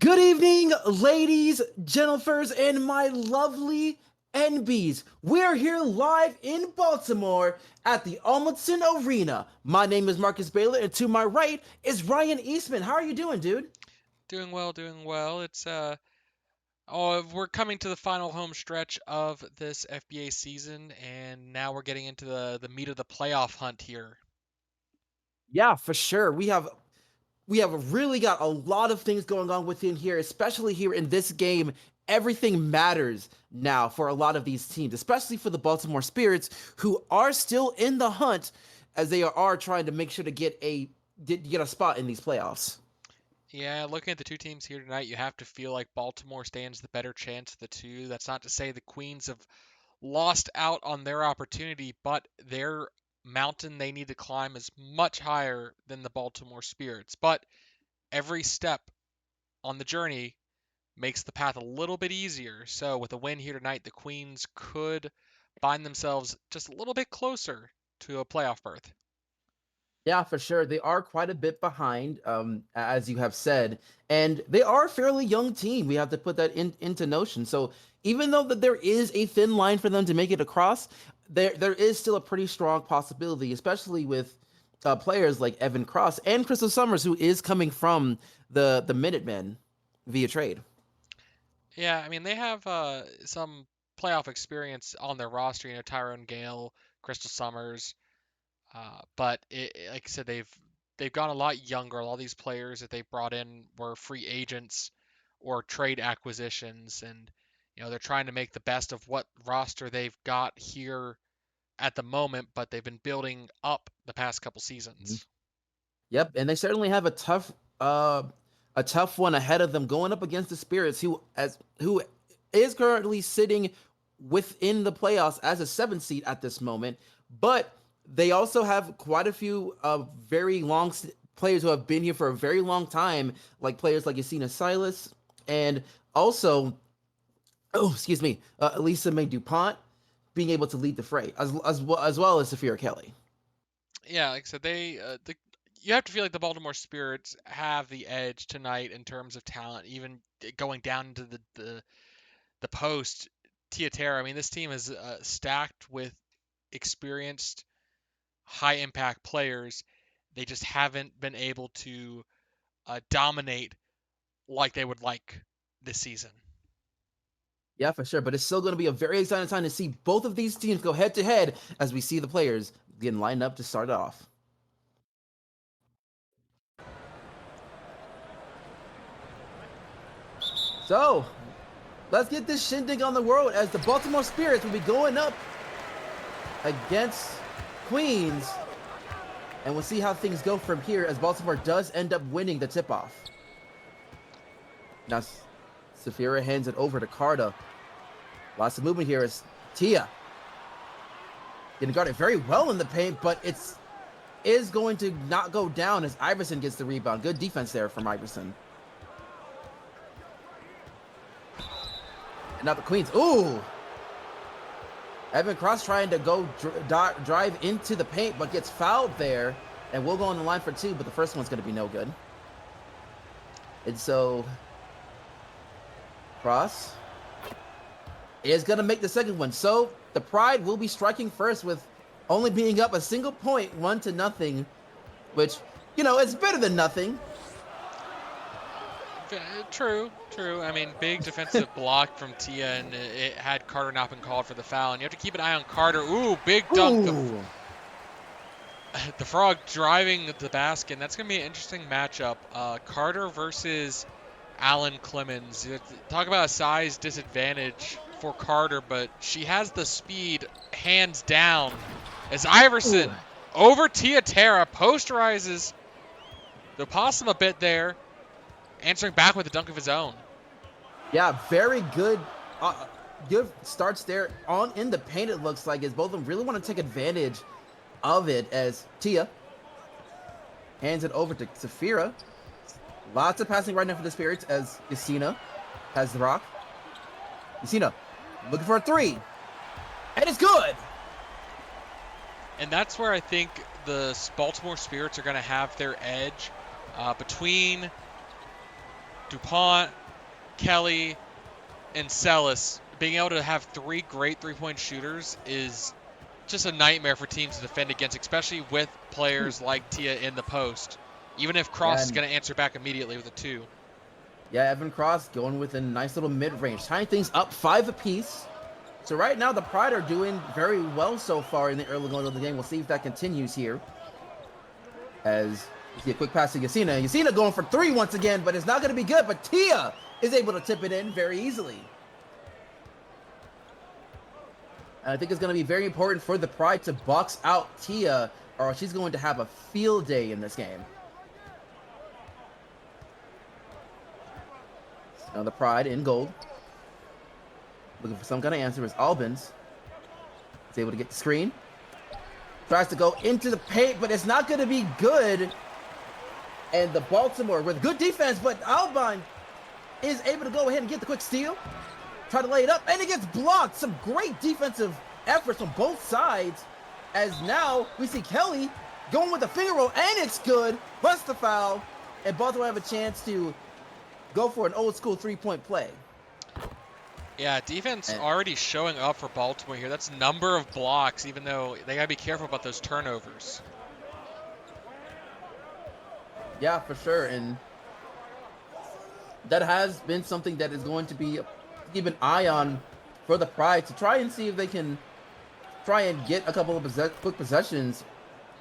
Good evening, ladies, gentlefers, and my lovely NBs. We're here live in Baltimore at the Almondson Arena. My name is Marcus Baylor, and to my right is Ryan Eastman. How are you doing, dude? Doing well, doing well. We're coming to the final home stretch of this FBA season, and now we're getting into the meat of the playoff hunt here. Yeah, for sure. We have really got a lot of things going on within here, especially here in this game. Everything matters now for a lot of these teams, especially for the Baltimore Spirits, who are still in the hunt as they are trying to make sure to get a spot in these playoffs. Yeah, looking at the two teams here tonight, you have to feel like Baltimore stands the better chance of the two. That's not to say the Queens have lost out on their opportunity, but their mountain they need to climb is much higher than the Baltimore Spirits. But every step on the journey makes the path a little bit easier. So with a win here tonight, the Queens could find themselves just a little bit closer to a playoff berth. Yeah, for sure. They are quite a bit behind, as you have said, and they are a fairly young team. We have to put that into notion. So even though that there is a thin line for them to make it across, there is still a pretty strong possibility, especially with players like Evan Cross and Crystal Summers, who is coming from the Minutemen via trade. Yeah, I mean they have some playoff experience on their roster. Tyrone Gale, Crystal Summers, but like I said, they've gone a lot younger. All these players that they brought in were free agents or trade acquisitions, and they're trying to make the best of what roster they've got here at the moment, but they've been building up the past couple Mhm. seasons. Yep, and they certainly have uh, a tough one ahead of them going up against the Spirits, who is currently sitting within the playoffs as a 7th seed at this moment. But they also have quite a few very players who have been here for a very long time, like players like Yasina Silas and also, oh, excuse me, Elisa May Dupont being able to lead the fray, as well as Saphira Kelly. Yeah, like I said, you have to feel like the Baltimore Spirits have the edge tonight in terms of talent, even going down into the post. Tiatera, I mean, this team is stacked with experienced, high impact players. They just haven't been able to dominate like they would like this season. Yeah, for sure. But it's still going to be a very exciting time to see both of these teams go head to head as we see the players getting lined up to start it off. So let's get this shindig on the road as the Baltimore Spirits will be going up against Queens. And we'll see how things go from here as Baltimore does end up winning the tip off. Now, Safira hands it over to Carta. Lots of movement here as Tia getting guarded very well in the paint, but is going to not go down as Iverson gets the rebound. Good defense there from Iverson. And now the Queens. Ooh! Evan Cross trying to go drive into the paint, but gets fouled there. And we'll go on the line for two, but the first one's going to be no good. And so Cross is going to make the second one. So the Pride will be striking first with only being up a single point, 1-0, which, it's better than nothing. True, true. I mean, big defensive block from Tia, and it had Carter not been called for the foul. And you have to keep an eye on Carter. Ooh, big dunk. Ooh. The Frog driving the basket. And that's going to be an interesting matchup. Carter versus Alan Clemens. Talk about a size disadvantage for Carter, but she has the speed hands down as Ooh. Iverson over Tiatera posterizes the possum a bit there, answering back with a dunk of his own. Yeah, very good. Good starts there on in the paint. It looks like as both of them really want to take advantage of it as Tia hands it over to Safira. Lots of passing right now for the Spirits as Yasina has the rock. Yasina looking for a three, and it's good. And that's where I think the Baltimore Spirits are going to have their edge between DuPont, Kelly, and Celis, being able to have 3 great three-point shooters is just a nightmare for teams to defend against, especially with players like Tia in the post, even if Cross is And going to answer back immediately with a 2. yeah, Evan Cross going with a nice little mid-range, tying things up 5 apiece. So right now, the Pride are doing very well so far in the early going of the game. We'll see if that continues here. As you see a quick pass to Yasina. Yasina going for 3 once again, but it's not going to be good. But Tia is able to tip it in very easily. And I think it's going to be very important for the Pride to box out Tia, or she's going to have a field day in this game. Now the Pride in gold. Looking for some kind of answer is Albans. He's able to get the screen. Tries to go into the paint, but it's not going to be good. And the Baltimore with good defense, but Albon is able to go ahead and get the quick steal. Try to lay it up, and it gets blocked. Some great defensive efforts on both sides. As now we see Kelly going with the finger roll, and it's good. Plus the foul, and Baltimore have a chance to go for an old school 3-point play. Yeah, defense already showing up for Baltimore here. That's number of blocks, even though they got to be careful about those turnovers. Yeah, for sure. And that has been something that is going to be keep an eye on for the Pride to try and see if they can try and get a couple of quick possessions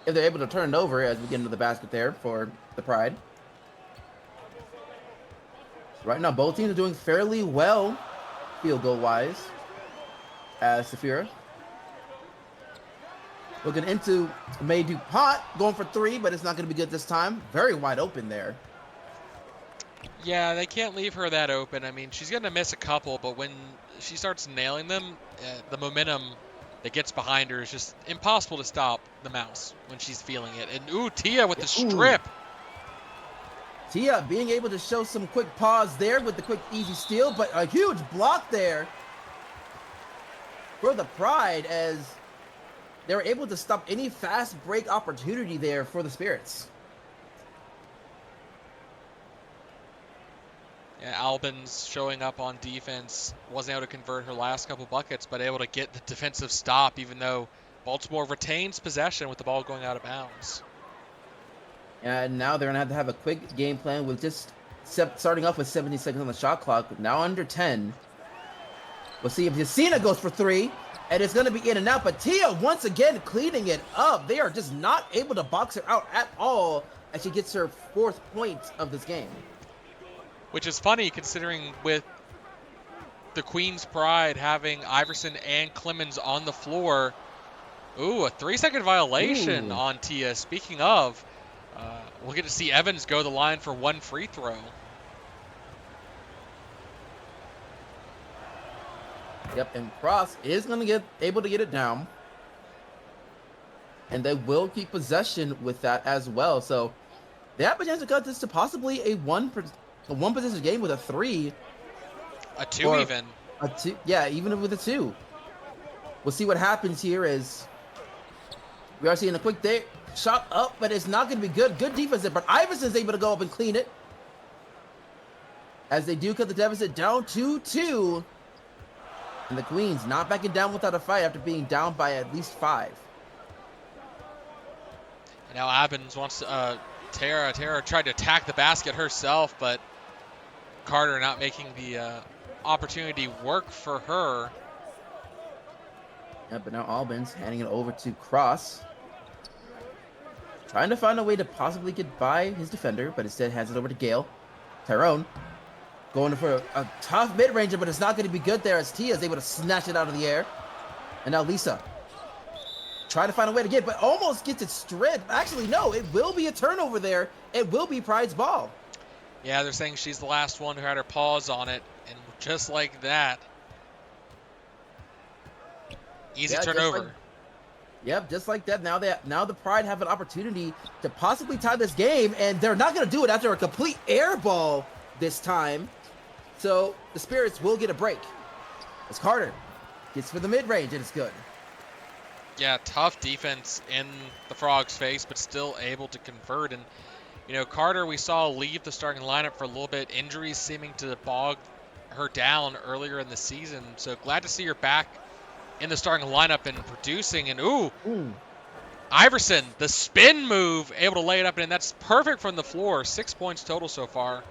if they're able to turn it over as we get into the basket there for the Pride. Right now, both teams are doing fairly well field goal wise. As Safira looking into May DuPont going for 3, but it's not going to be good this time. Very wide open there. Yeah, they can't leave her that open. I mean, she's going to miss a couple, but when she starts nailing them, the momentum that gets behind her is just impossible to stop the mouse when she's feeling it. And ooh, Tia with the strip. Tia being able to show some quick pause there with the quick easy steal, but a huge block there for the Pride as they were able to stop any fast break opportunity there for the Spirits. Yeah, Albans showing up on defense, wasn't able to convert her last couple buckets, but able to get the defensive stop, even though Baltimore retains possession with the ball going out of bounds. And now they're going to have a quick game plan with just starting off with 70 seconds on the shot clock, now under 10. We'll see if Yasina goes for 3, and it's going to be in and out, but Tia once again cleaning it up. They are just not able to box her out at all as she gets her 4th point of this game. Which is funny considering with the Queen's Pride having Iverson and Clemens on the floor. Ooh, a 3-second violation on Tia. Speaking of, we'll get to see Evans go the line for 1 free throw. Yep, and Cross is going to get able to get it down. And they will keep possession with that as well. So they have a chance to cut this to possibly a one possession game with a 3. A 2 even. A 2, yeah, even with a 2. We'll see what happens here as we are seeing a quick shot up, but it's not going to be good. Good defense there, but Iverson's able to go up and clean it. As they do cut the deficit down to 2. And the Queens not backing down without a fight after being down by at least 5. And now Evans wants Tara tried to attack the basket herself, but Carter not making the opportunity work for her. Yeah, but now Albans handing it over to Cross. Trying to find a way to possibly get by his defender, but instead hands it over to Gale. Tyrone going for a tough mid-ranger, but it's not going to be good there as Tia is able to snatch it out of the air. And now Lisa trying to find a way to get, but almost gets it stripped. Actually, no, it will be a turnover there. It will be Pride's ball. Yeah, they're saying she's the last one who had her paws on it, and just like that, easy turnover. Just like that. Now the Pride have an opportunity to possibly tie this game, and they're not going to do it after a complete air ball this time. So the Spirits will get a break. As Carter gets for the mid-range, and it's good. Yeah, tough defense in the Frogs' face, but still able to convert. And Carter, we saw leave the starting lineup for a little bit, injuries seeming to bog her down earlier in the season. So glad to see her back in the starting lineup and producing. And Iverson, the spin move, able to lay it up, and that's perfect from the floor. 6 points total so far.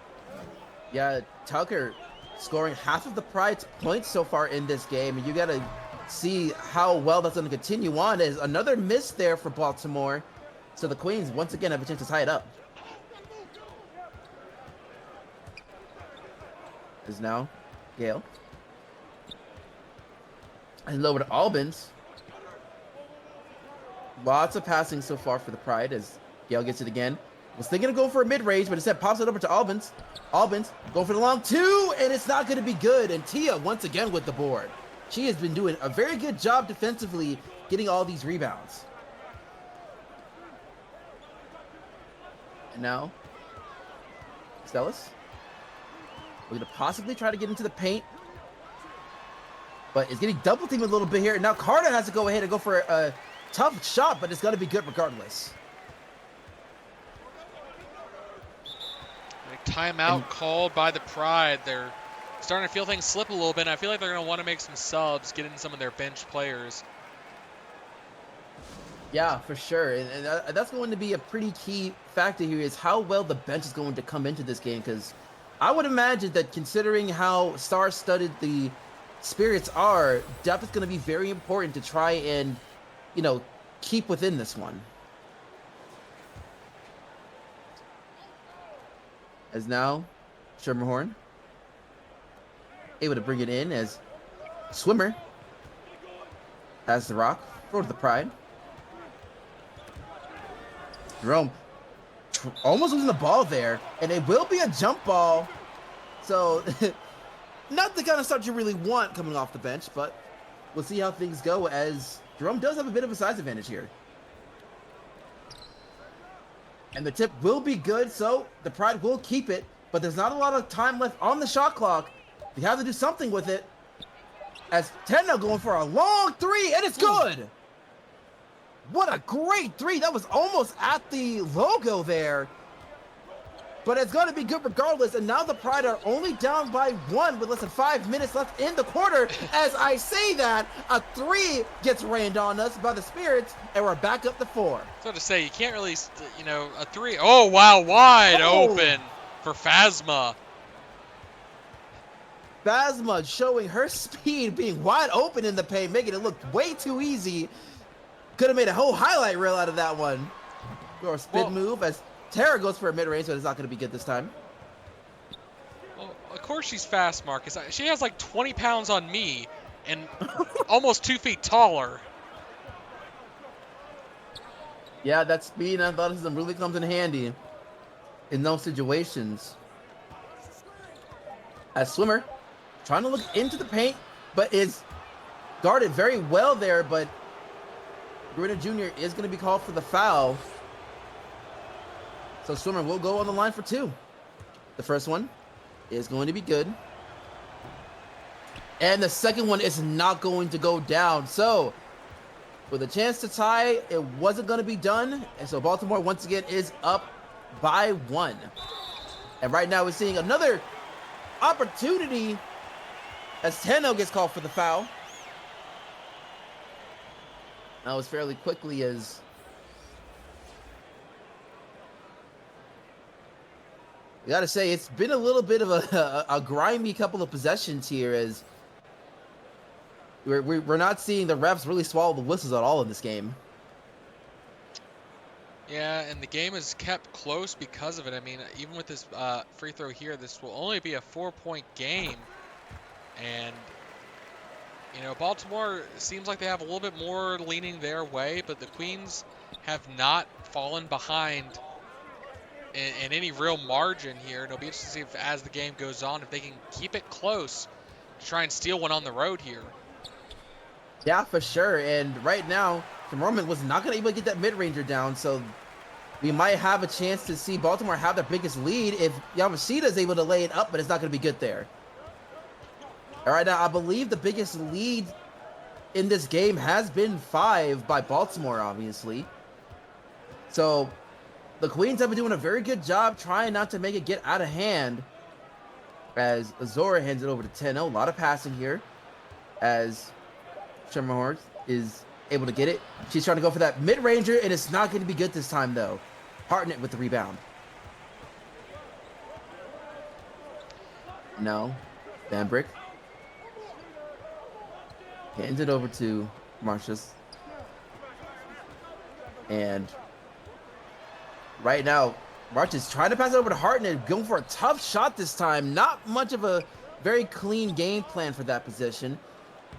Yeah, Tucker scoring half of the Pride's points so far in this game, and you got to see how well that's going to continue on. Is another miss there for Baltimore, so the Queens once again have a chance to tie it up. Is now Gale. And lower to Albans. Lots of passing so far for the Pride as Gale gets it again. Was thinking of going for a mid-range, but instead pops it over to Albans. Albans going for the long two, and it's not going to be good. And Tia once again with the board. She has been doing a very good job defensively, getting all these rebounds. And now, Stellas. We're going to possibly try to get into the paint. But it's getting double teamed a little bit here. And now Carter has to go ahead and go for a tough shot, but it's going to be good regardless. Timeout called by the Pride. They're starting to feel things slip a little bit. And I feel like they're going to want to make some subs, get in some of their bench players. Yeah, for sure. And that's going to be a pretty key factor here is how well the bench is going to come into this game. Because I would imagine that considering how star-studded the Spirits are, depth is going to be very important to try and, keep within this one. As now, Schermerhorn able to bring it in as Swimmer has the rock. Throw to the Pride. Jerome almost losing the ball there, and it will be a jump ball. So, not the kind of start you really want coming off the bench, but we'll see how things go as Jerome does have a bit of a size advantage here. And the tip will be good, so the Pride will keep it, but there's not a lot of time left on the shot clock. They have to do something with it. As Tenno going for a long three, and it's good. What a great three. That was almost at the logo there. But it's going to be good regardless. And now the Pride are only down by 1 with less than 5 minutes left in the quarter. As I say that, a 3 gets rained on us by the Spirits, and we're back up to 4. So to say, you can't really, a 3. Oh, wow, wide open for Phasma. Phasma showing her speed, being wide open in the paint, making it look way too easy. Could have made a whole highlight reel out of that one. Or a spin move as Tara goes for a mid-range, but it's not going to be good this time. Well, of course she's fast, Marcus. She has like 20 pounds on me and almost 2 feet taller. Yeah, that speed and athleticism really comes in handy in those situations. As Swimmer trying to look into the paint, but is guarded very well there, but Gruner Jr. is going to be called for the foul. So Swimmer will go on the line for 2. The first one is going to be good. And the second one is not going to go down. So with a chance to tie, it wasn't going to be done. And so Baltimore once again is up by 1. And right now we're seeing another opportunity as Tenno gets called for the foul. That was fairly quickly as I gotta say, it's been a little bit of a grimy couple of possessions here as we're not seeing the refs really swallow the whistles at all in this game. Yeah, and the game is kept close because of it. I mean, even with this free throw here, this will only be a 4-point game. And, Baltimore seems like they have a little bit more leaning their way, but the Queens have not fallen behind in any real margin here. It'll be interesting to see if, as the game goes on, if they can keep it close to try and steal one on the road here. Yeah, for sure. And right now, Roman was not going to be able to get that mid-ranger down, so we might have a chance to see Baltimore have their biggest lead if Yamashita is able to lay it up, but it's not going to be good there. All right, now I believe the biggest lead in this game has been 5 by Baltimore, obviously. So the Queens have been doing a very good job trying not to make it get out of hand as Azora hands it over to Tenno. A lot of passing here as Schermerhorn is able to get it. She's trying to go for that mid-ranger, and it's not going to be good this time, though. Hartnett with the rebound. No. Van Brick. Hands it over to Marcius. And right now, Marcius trying to pass it over to Hartnett, going for a tough shot this time. Not much of a very clean game plan for that position.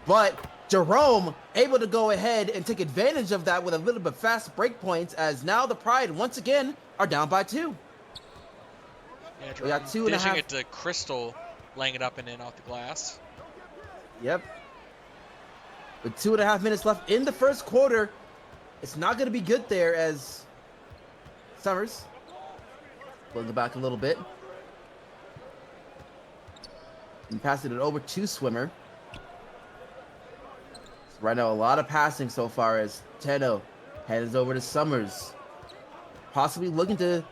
But Jerome able to go ahead and take advantage of that with a little bit fast break points, as now the Pride once again are down by 2. Yeah, We got 2.5. Dishing it to Crystal, laying it up and in off the glass. Yep. With 2.5 minutes left in the first quarter, it's not going to be good there as Summers pulling it back a little bit and passing it over to Swimmer. So right now, a lot of passing so far as Tenno heads over to Summers, possibly looking to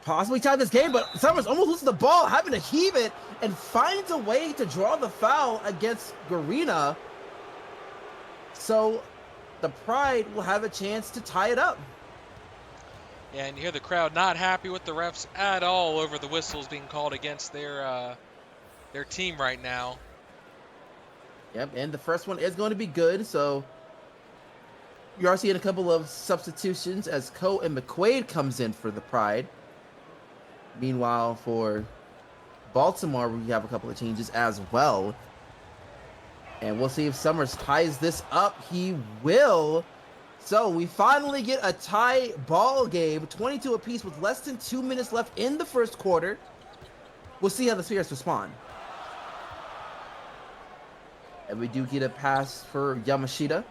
tie this game, but Summers almost loses the ball, having to heave it, and finds a way to draw the foul against Garina. So the Pride will have a chance to tie it up. Yeah, and you hear the crowd not happy with the refs at all over the whistles being called against their team right now. Yep, and the first one is going to be good, so you are seeing a couple of substitutions as Coe and McQuaid comes in for the Pride. Meanwhile, for Baltimore, we have a couple of changes as well. And we'll see if Summers ties this up. He will. So we finally get a tie ball game, 22 apiece with less than 2 minutes left in the first quarter. We'll see how the Spirits respond. And we do get a pass for Yamashita.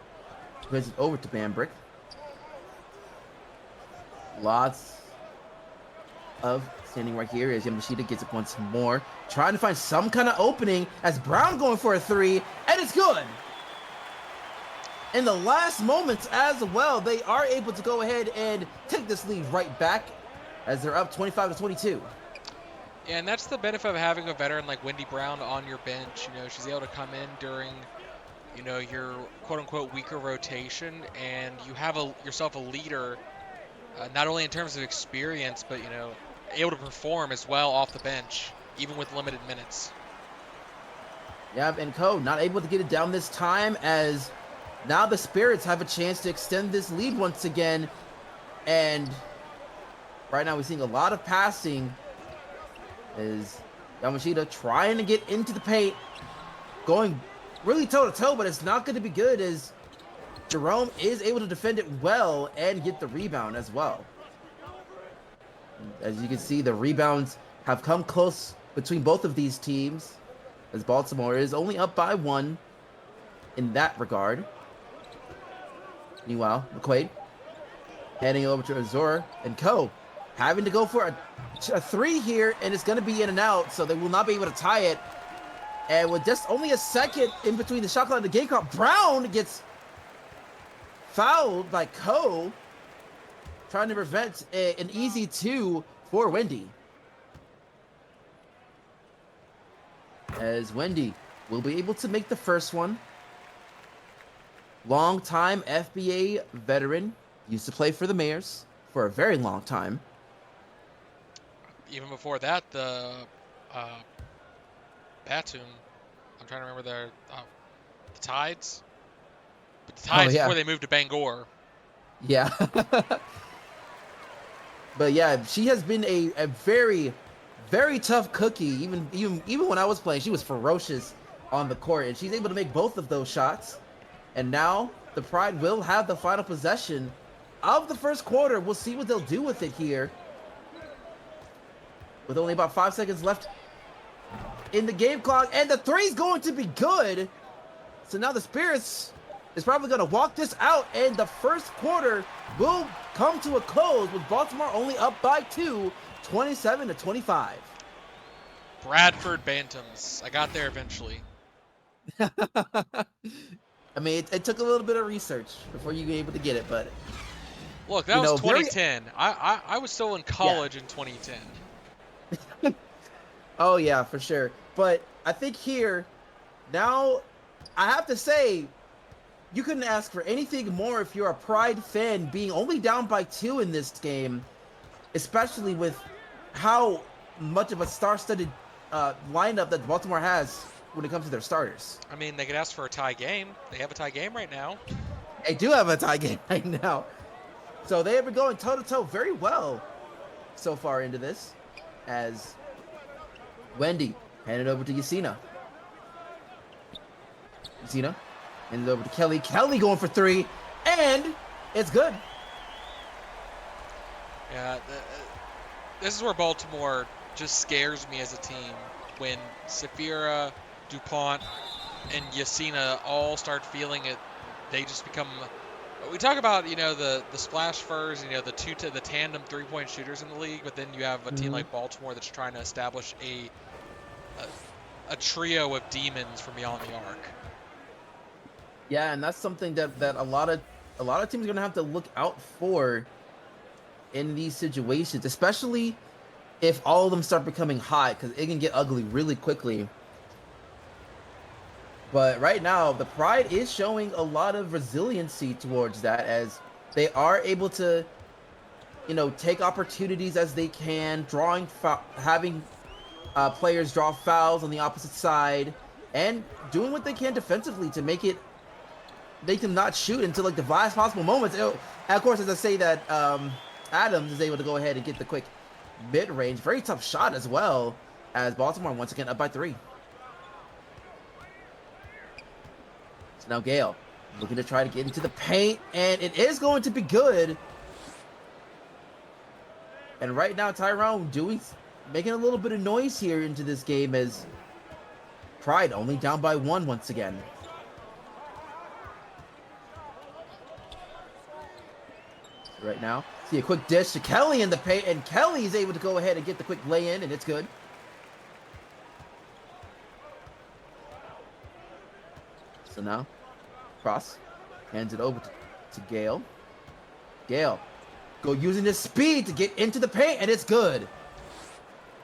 Brings it over to Bambrick. Lots of standing right here as Yamashita gets it once more. Trying to find some kind of opening as Brown going for a 3, and it's good. In the last moments as well, they are able to go ahead and take this lead right back as they're up 25-22. Yeah, and that's the benefit of having a veteran like Wendy Brown on your bench. You know, she's able to come in during, you know, your quote-unquote weaker rotation, and you have yourself a leader, not only in terms of experience, but, you know, able to perform as well off the bench, even with limited minutes. Yeah, and Coe not able to get it down this time as now the Spirits have a chance to extend this lead once again. And right now we're seeing a lot of passing as Yamashita trying to get into the paint, going really toe-to-toe, but it's not going to be good as Jerome is able to defend it well and get the rebound as well. As you can see, the rebounds have come close between both of these teams, as Baltimore is only up by 1 in that regard. Meanwhile, McQuaid heading over to Azura, and Coe having to go for a 3 here, and it's going to be in and out, so they will not be able to tie it. And with just only a second in between the shot clock and the game clock, Brown gets fouled by Coe, trying to prevent an easy 2 for Wendy. As Wendy will be able to make the first one. Long-time FBA veteran, used to play for the Mayors for a very long time. Even before that, the Batum, I'm trying to remember the Tides. But the Tides before they moved to Bangor. Yeah. But yeah, she has been a very, very tough cookie. Even when I was playing, she was ferocious on the court, and she's able to make both of those shots. And now the Pride will have the final possession of the first quarter. We'll see what they'll do with it here. With only about 5 seconds left in the game clock, and the 3's going to be good. So now the Spirits is probably going to walk this out, and the first quarter will come to a close with Baltimore only up by 2, 27-25. Bradford Bantams. I got there eventually. I mean, it took a little bit of research before you were able to get it, but Look, that You was know, very 2010. I was still in yeah. college in 2010. Oh yeah, for sure. But I think here now, I have to say, you couldn't ask for anything more if you're a Pride fan, being only down by 2 in this game, especially with how much of a star-studded lineup that Baltimore has when it comes to their starters. I mean, they could ask for a tie game. They have a tie game right now. They do have a tie game right now. So they have been going toe-to-toe very well so far into this, as Wendy handed over to Yasina. Yasina handed over to Kelly. Kelly going for 3, and it's good. Yeah, this is where Baltimore just scares me as a team. When Safira, DuPont, and Yasina all start feeling it, they just become. We talk about the splash furs, the tandem 3-point shooters in the league, but then you have a team like Baltimore that's trying to establish a trio of demons from beyond the arc. Yeah, and that's something that a lot of teams are gonna have to look out for in these situations, especially if all of them start becoming hot, because it can get ugly really quickly. But right now, the Pride is showing a lot of resiliency towards that, as they are able to, take opportunities as they can, having players draw fouls on the opposite side, and doing what they can defensively to make them not shoot until like the last possible moments. And of course, as I say that, Adams is able to go ahead and get the quick mid-range, very tough shot as well, as Baltimore once again up by 3. So now Gale looking to try to get into the paint, and it is going to be good. And right now, Tyrone making a little bit of noise here into this game, as Pride only down by 1 once again. Right now, see a quick dish to Kelly in the paint, and Kelly is able to go ahead and get the quick lay in, and it's good. So now, Cross hands it over to Gale. Gale using his speed to get into the paint, and it's good.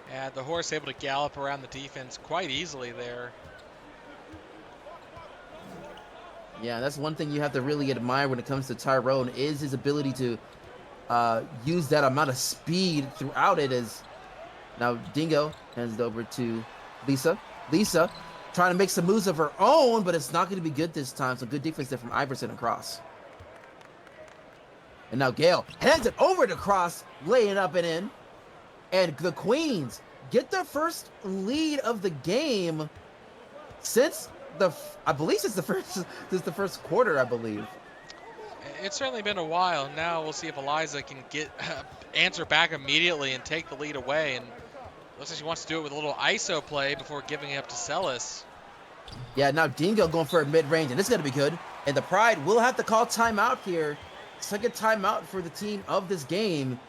Yeah, the horse able to gallop around the defense quite easily there. Yeah, that's one thing you have to really admire when it comes to Tyrone, is his ability to use that amount of speed throughout it. As now Dingo hands it over to Lisa. Lisa trying to make some moves of her own, but it's not going to be good this time. So good defense there from Iverson and Cross. And now Gale hands it over to Cross, laying up and in. And the Queens get their first lead of the game since the first quarter, I believe. It's certainly been a while. Now we'll see if Eliza can get answer back immediately and take the lead away. And looks like she wants to do it with a little ISO play before giving it up to Celis. Yeah, now Dingo going for a mid-range, and it's going to be good. And the Pride will have to call timeout here. Second timeout for the team of this game.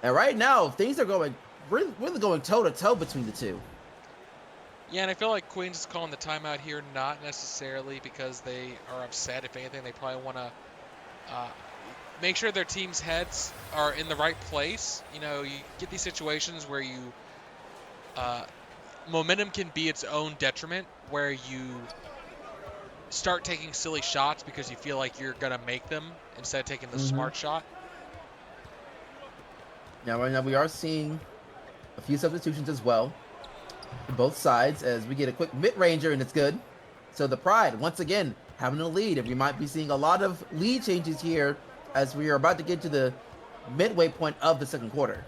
And right now, things are going really going toe-to-toe between the two. Yeah, and I feel like Queens is calling the timeout here not necessarily because they are upset. If anything, they probably want to make sure their team's heads are in the right place. You get these situations where momentum can be its own detriment, where you start taking silly shots because you feel like you're going to make them instead of taking the smart shot. Now, right now, we are seeing a few substitutions as well on both sides, as we get a quick mid-ranger, and it's good. So the Pride, once again, having a lead, and we might be seeing a lot of lead changes here as we are about to get to the midway point of the second quarter.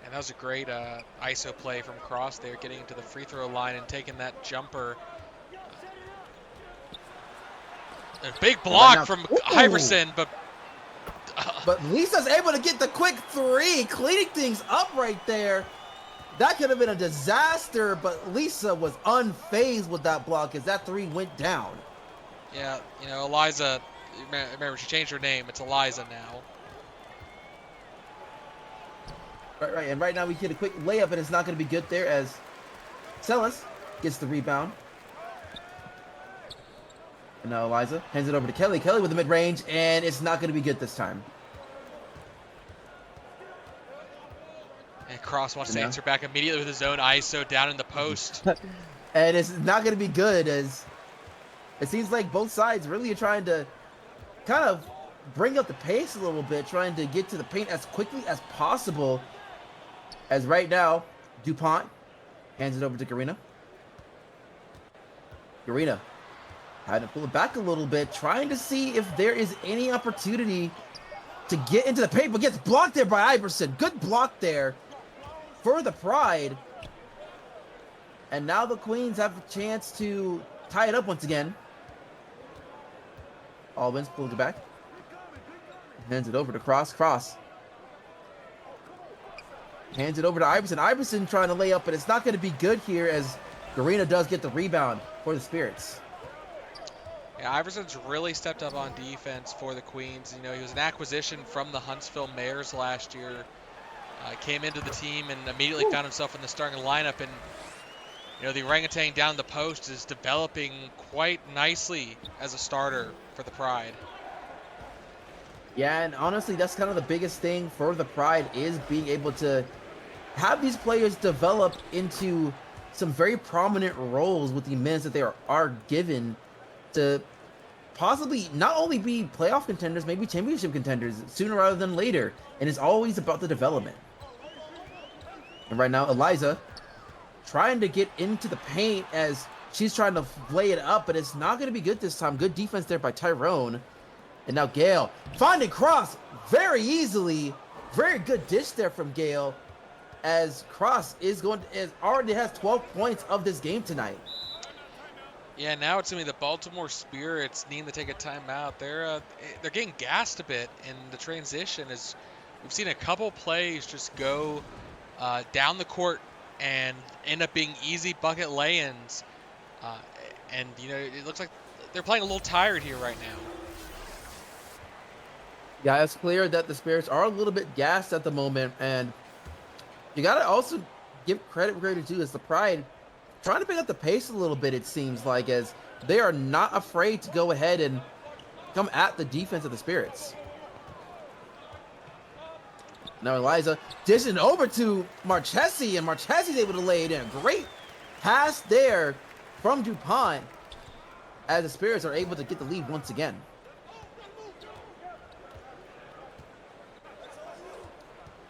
And that was a great ISO play from Cross there, getting to the free throw line and taking that jumper. A big block from Iverson, but Lisa's able to get the quick 3, cleaning things up right there. That could have been a disaster, but Lisa was unfazed with that block as that 3 went down. Yeah, Eliza, remember she changed her name. It's Eliza now. Right, and right now we get a quick layup, and it's not going to be good there as Celis gets the rebound. And now Eliza hands it over to Kelly. Kelly with the mid-range, and it's not going to be good this time. And Cross wants to answer back immediately with his own ISO down in the post. And it's not going to be good, as it seems like both sides really are trying to kind of bring up the pace a little bit, trying to get to the paint as quickly as possible. As right now, DuPont hands it over to Garina. Garina had to pull it back a little bit, trying to see if there is any opportunity to get into the paint, but gets blocked there by Iverson. Good block there for the Pride. And now the Queens have a chance to tie it up once again. Albans pulls it back. Hands it over to Cross. Cross hands it over to Iverson. Iverson trying to lay up, but it's not going to be good here, as Garina does get the rebound for the Spirits. Yeah, Iverson's really stepped up on defense for the Queens. You know, he was an acquisition from the Huntsville Mares last year. Came into the team and immediately found himself in the starting lineup. And, you know, the orangutan down the post is developing quite nicely as a starter for the Pride. Yeah, and honestly, that's kind of the biggest thing for the Pride, is being able to have these players develop into some very prominent roles with the minutes that they are given, to possibly not only be playoff contenders, maybe championship contenders sooner rather than later. And it's always about the development. And right now, Eliza trying to get into the paint as she's trying to lay it up, but it's not going to be good this time. Good defense there by Tyrone. And now Gale finding Cross very easily. Very good dish there from Gale, as Cross already has 12 points of this game tonight. Yeah, now it's going to be the Baltimore Spirits needing to take a timeout. They're getting gassed a bit in the transition, as we've seen a couple plays just go down the court and end up being easy bucket lay-ins. And, you know, it looks like they're playing a little tired here right now. Yeah, it's clear that the Spirits are a little bit gassed at the moment, and you got to also give credit where it's due, as the Pride trying to pick up the pace a little bit, it seems like, as they are not afraid to go ahead and come at the defense of the Spirits. Now Eliza dishing over to Marchesi, and Marchesi's able to lay it in. Great pass there from DuPont, as the Spirits are able to get the lead once again.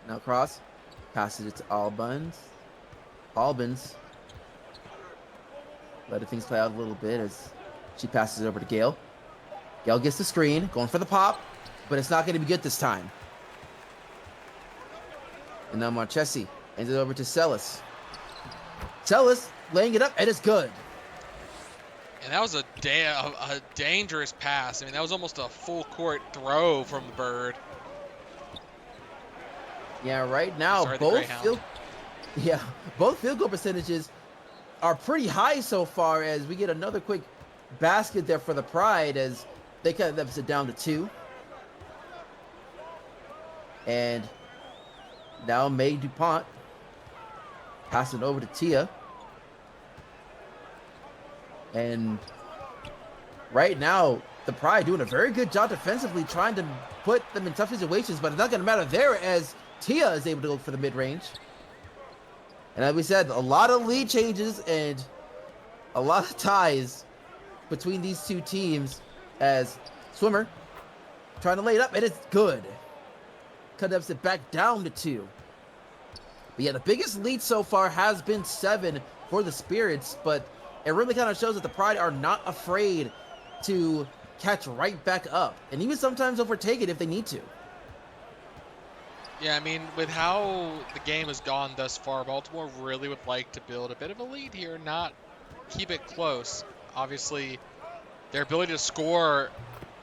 Now Cross passes it to Albans. Albans letting things play out a little bit as she passes it over to Gale. Gale gets the screen, going for the pop, but it's not going to be good this time. And now Marchesi hands it over to Celis. Celis laying it up, and it's good. And that was a dangerous pass. I mean, that was almost a full court throw from the Bird. Yeah, right now, both field goal percentages are pretty high so far, as we get another quick basket there for the Pride, as they cut the deficit down to 2. And now May DuPont passing over to Tia. And right now, the Pride doing a very good job defensively, trying to put them in tough situations, but it's not going to matter there, as Tia is able to go for the mid-range. And as we said, a lot of lead changes and a lot of ties between these two teams, as Swimmer trying to lay it up, and it's good. Cut deficit back down to 2. But yeah, the biggest lead so far has been 7 for the Spirits, but it really kind of shows that the Pride are not afraid to catch right back up, and even sometimes overtake it if they need to. Yeah, I mean, with how the game has gone thus far, Baltimore really would like to build a bit of a lead here, not keep it close. Obviously, their ability to score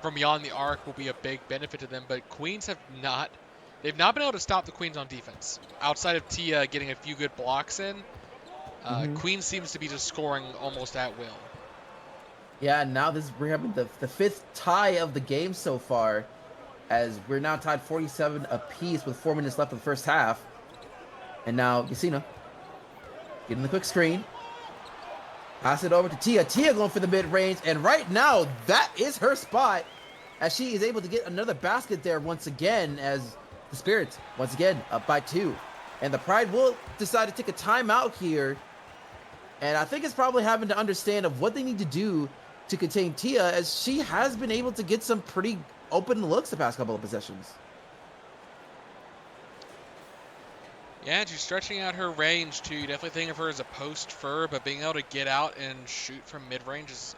from beyond the arc will be a big benefit to them, but Queens they've not been able to stop the Queens on defense. Outside of Tia getting a few good blocks in, Queens seems to be just scoring almost at will. Yeah, and now we're having the 5th tie of the game so far, as we're now tied 47 apiece with 4 minutes left of the first half. And now Yasina getting the quick screen. Pass it over to Tia. Tia going for the mid-range, and right now, that is her spot as she is able to get another basket there once again as the Spirits, once again, up by 2. And the Pride will decide to take a timeout here, and I think it's probably having to understand of what they need to do to contain Tia, as she has been able to get some pretty open looks the past couple of possessions. Yeah, she's stretching out her range too. You definitely think of her as a post fur, but being able to get out and shoot from mid-range is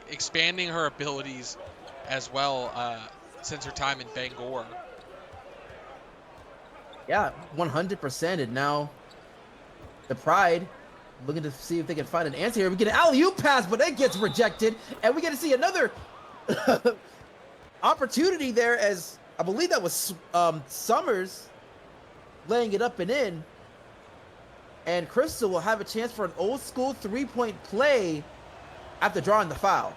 expanding her abilities as well since her time in Bangor. Yeah, 100%. And now the Pride looking to see if they can find an answer here. We get an alley-oop pass, but it gets rejected. And we get to see another opportunity there, as I believe that was Summers laying it up and in. And Crystal will have a chance for an old school 3-point play after drawing the foul.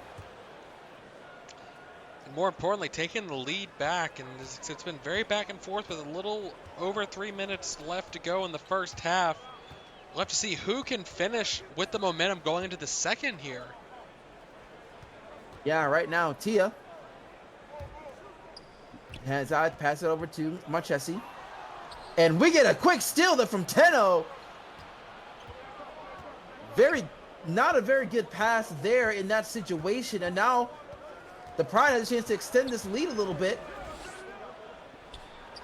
And more importantly, taking the lead back. And it's been very back and forth with a little over 3 minutes left to go in the first half. We'll have to see who can finish with the momentum going into the second here. Yeah, right now, Tia has pass it over to Marchesi. And we get a quick steal there from Tenno. Not a very good pass there in that situation. And now the Pride has a chance to extend this lead a little bit.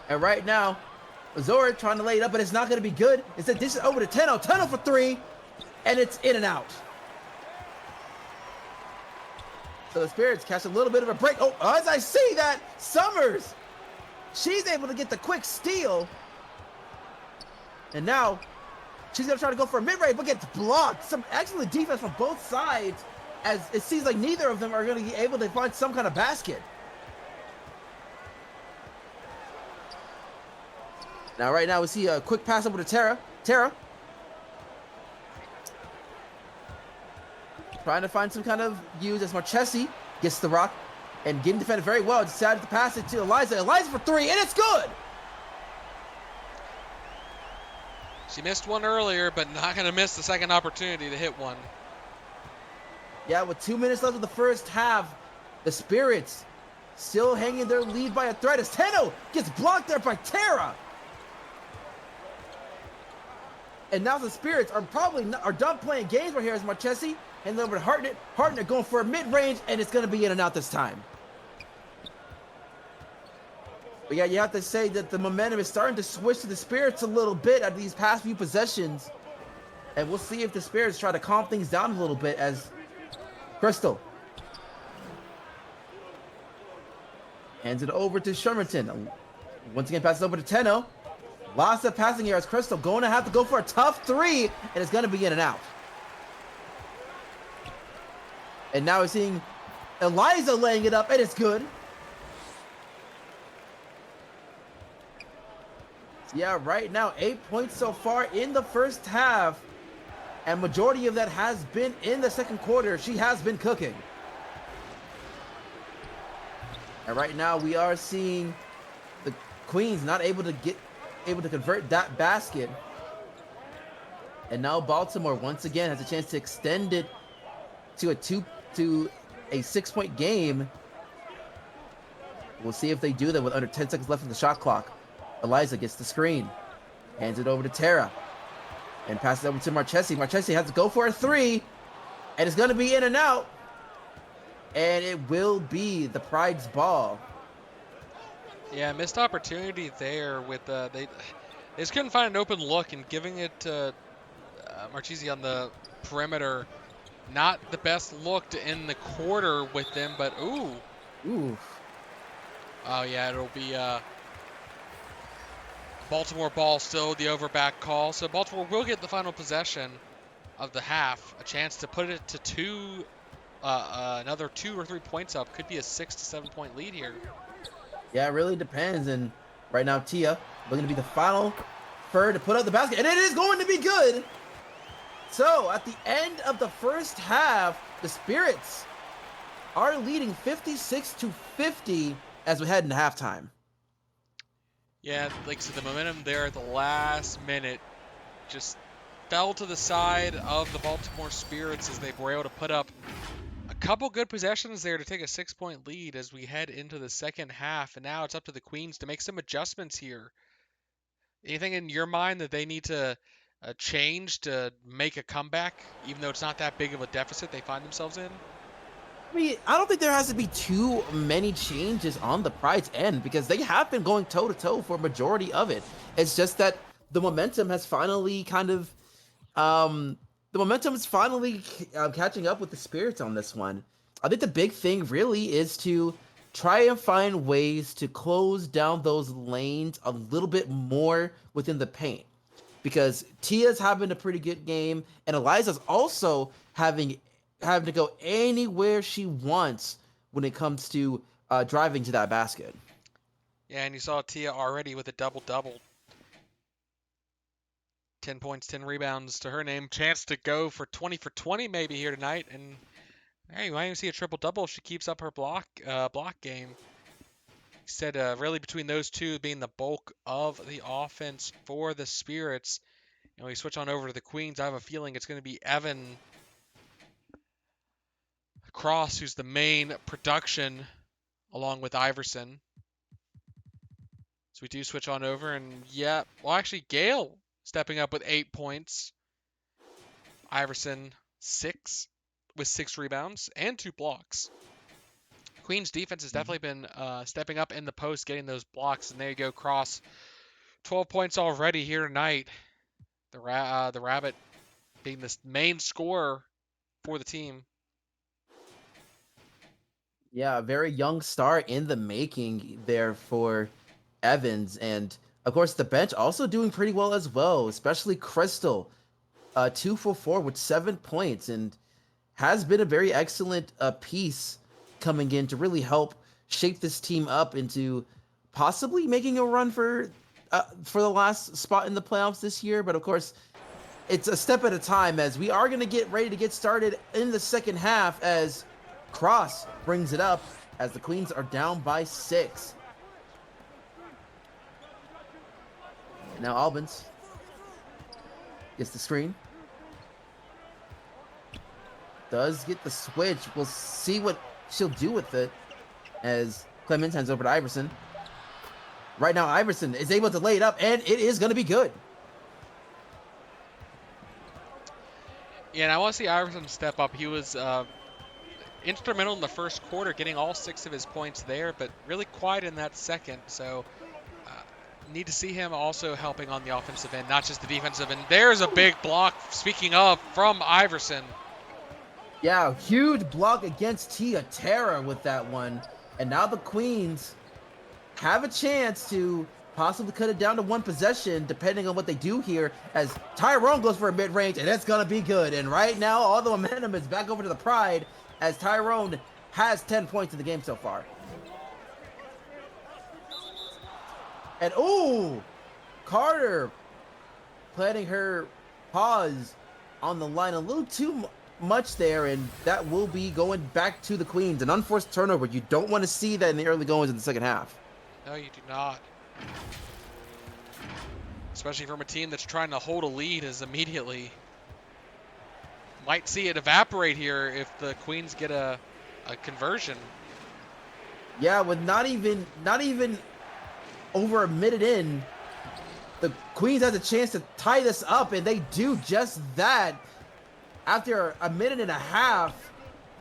And right now, Zora trying to lay it up, but it's not going to be good. Instead, this is over to Tenno. Tenno for 3, and it's in and out. So the Spirits catch a little bit of a break. Oh, as I see that, Summers, she's able to get the quick steal. And now she's going to try to go for a mid-range, but gets blocked. Some excellent defense from both sides, as it seems like neither of them are going to be able to find some kind of basket. Now, right now, we see a quick pass over to Tara. Tara trying to find some kind of use as Marchesi gets the rock and getting defended very well. Decided to pass it to Eliza. Eliza for 3, and it's good! She missed one earlier, but not going to miss the second opportunity to hit one. Yeah, with 2 minutes left of the first half, the Spirits still hanging their lead by a thread as Tenno gets blocked there by Tara. And now the Spirits are are done playing games right here as Marchesi hands over to Hartnett. Hartnett going for a mid-range, and it's going to be in and out this time. But yeah, you have to say that the momentum is starting to switch to the Spirits a little bit at these past few possessions. And we'll see if the Spirits try to calm things down a little bit as Crystal hands it over to Shermerton. Once again, passes over to Tenno. Lots of passing here as Crystal going to have to go for a tough 3, and it's going to be in and out. And now we're seeing Eliza laying it up, and it's good. Yeah, right now, 8 points so far in the first half, and majority of that has been in the second quarter. She has been cooking. And right now, we are seeing the Queens not able to convert that basket. And now Baltimore once again has a chance to extend it to a 6-point game. We'll see if they do that with under 10 seconds left in the shot clock. Eliza gets the screen, hands it over to Tara, and passes it over to Marchesi. Marchesi has to go for a 3, and it's going to be in and out. And it will be the Pride's ball. Yeah, missed opportunity there with they just couldn't find an open look, and giving it to Marchesi on the perimeter. Not the best look to end the quarter with them, but ooh. Oh yeah, it'll be Baltimore ball still, the overback call. So Baltimore will get the final possession of the half, a chance to put it to another 2 or 3 points up. Could be a 6 to 7 point lead here. Yeah, it really depends. And right now, Tia looking to be the final fur to put up the basket, and it is going to be good. So at the end of the first half, the Spirits are leading 56-50 as we head into halftime. Yeah, like I said, the momentum there at the last minute just fell to the side of the Baltimore Spirits as they were able to put up a couple good possessions there to take a 6-point lead as we head into the second half. And now it's up to the Queens to make some adjustments here. Anything in your mind that they need to change to make a comeback, even though it's not that big of a deficit they find themselves in? I mean, I don't think there has to be too many changes on the Pride's end because they have been going toe to toe for a majority of it. It's just that the momentum has finally catching up with the Spirits on this one. I think the big thing really is to try and find ways to close down those lanes a little bit more within the paint because Tia's having a pretty good game, and Eliza's also having to go anywhere she wants when it comes to driving to that basket. Yeah, and you saw Tia already with a double-double. 10 points, 10 rebounds to her name. Chance to go for 20 for 20 maybe here tonight. And hey, you might even see a triple-double if she keeps up her block game. Said really between those two being the bulk of the offense for the Spirits. And we switch on over to the Queens. I have a feeling it's going to be Evan Cross who's the main production along with Iverson. So we do switch on over, and yeah, well, actually, Gale stepping up with 8 points. Iverson, 6 with 6 rebounds and 2 blocks. Queen's defense has definitely been stepping up in the post, getting those blocks, and there you go, Cross. 12 points already here tonight. The Rabbit being the main scorer for the team. Yeah, a very young star in the making there for Evans. And of course, the bench also doing pretty well as well, especially Crystal. 2 for 4 with 7 points and has been a very excellent piece coming in to really help shape this team up into possibly making a run for the last spot in the playoffs this year. But of course, it's a step at a time as we are going to get ready to get started in the second half as Cross brings it up as the Queens are down by 6. Now Albans gets the screen. Does get the switch. We'll see what she'll do with it as Clemens hands over to Iverson. Right now, Iverson is able to lay it up, and it is going to be good. Yeah, and I want to see Iverson step up. He was instrumental in the first quarter, getting all 6 of his points there, but really quiet in that second. So need to see him also helping on the offensive end, not just the defensive end. There's a big block, speaking of, from Iverson. Yeah, huge block against Tia Terra with that one. And now the Queens have a chance to possibly cut it down to 1 possession, depending on what they do here, as Tyrone goes for a mid-range, and it's going to be good. And right now, all the momentum is back over to the Pride, as Tyrone has 10 points in the game so far. And, ooh, Carter planting her paws on the line a little too much there, and that will be going back to the Queens. An unforced turnover. You don't want to see that in the early goings of the second half. No, you do not. Especially from a team that's trying to hold a lead as immediately. Might see it evaporate here if the Queens get a conversion. Yeah, with not even over a minute in, the Queens has a chance to tie this up, and they do just that. After a minute and a half,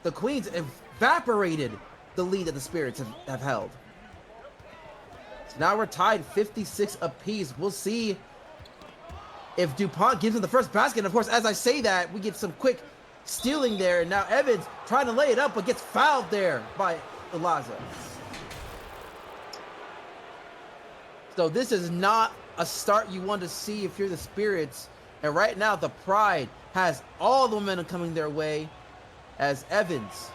the Queens evaporated the lead that the Spirits have held. So now we're tied 56 apiece. We'll see if DuPont gives him the first basket. And of course, as I say that, we get some quick stealing there. And now Evans trying to lay it up, but gets fouled there by Eliza. So this is not a start you want to see if you're the Spirits. And right now, the Pride has all the momentum coming their way as Evans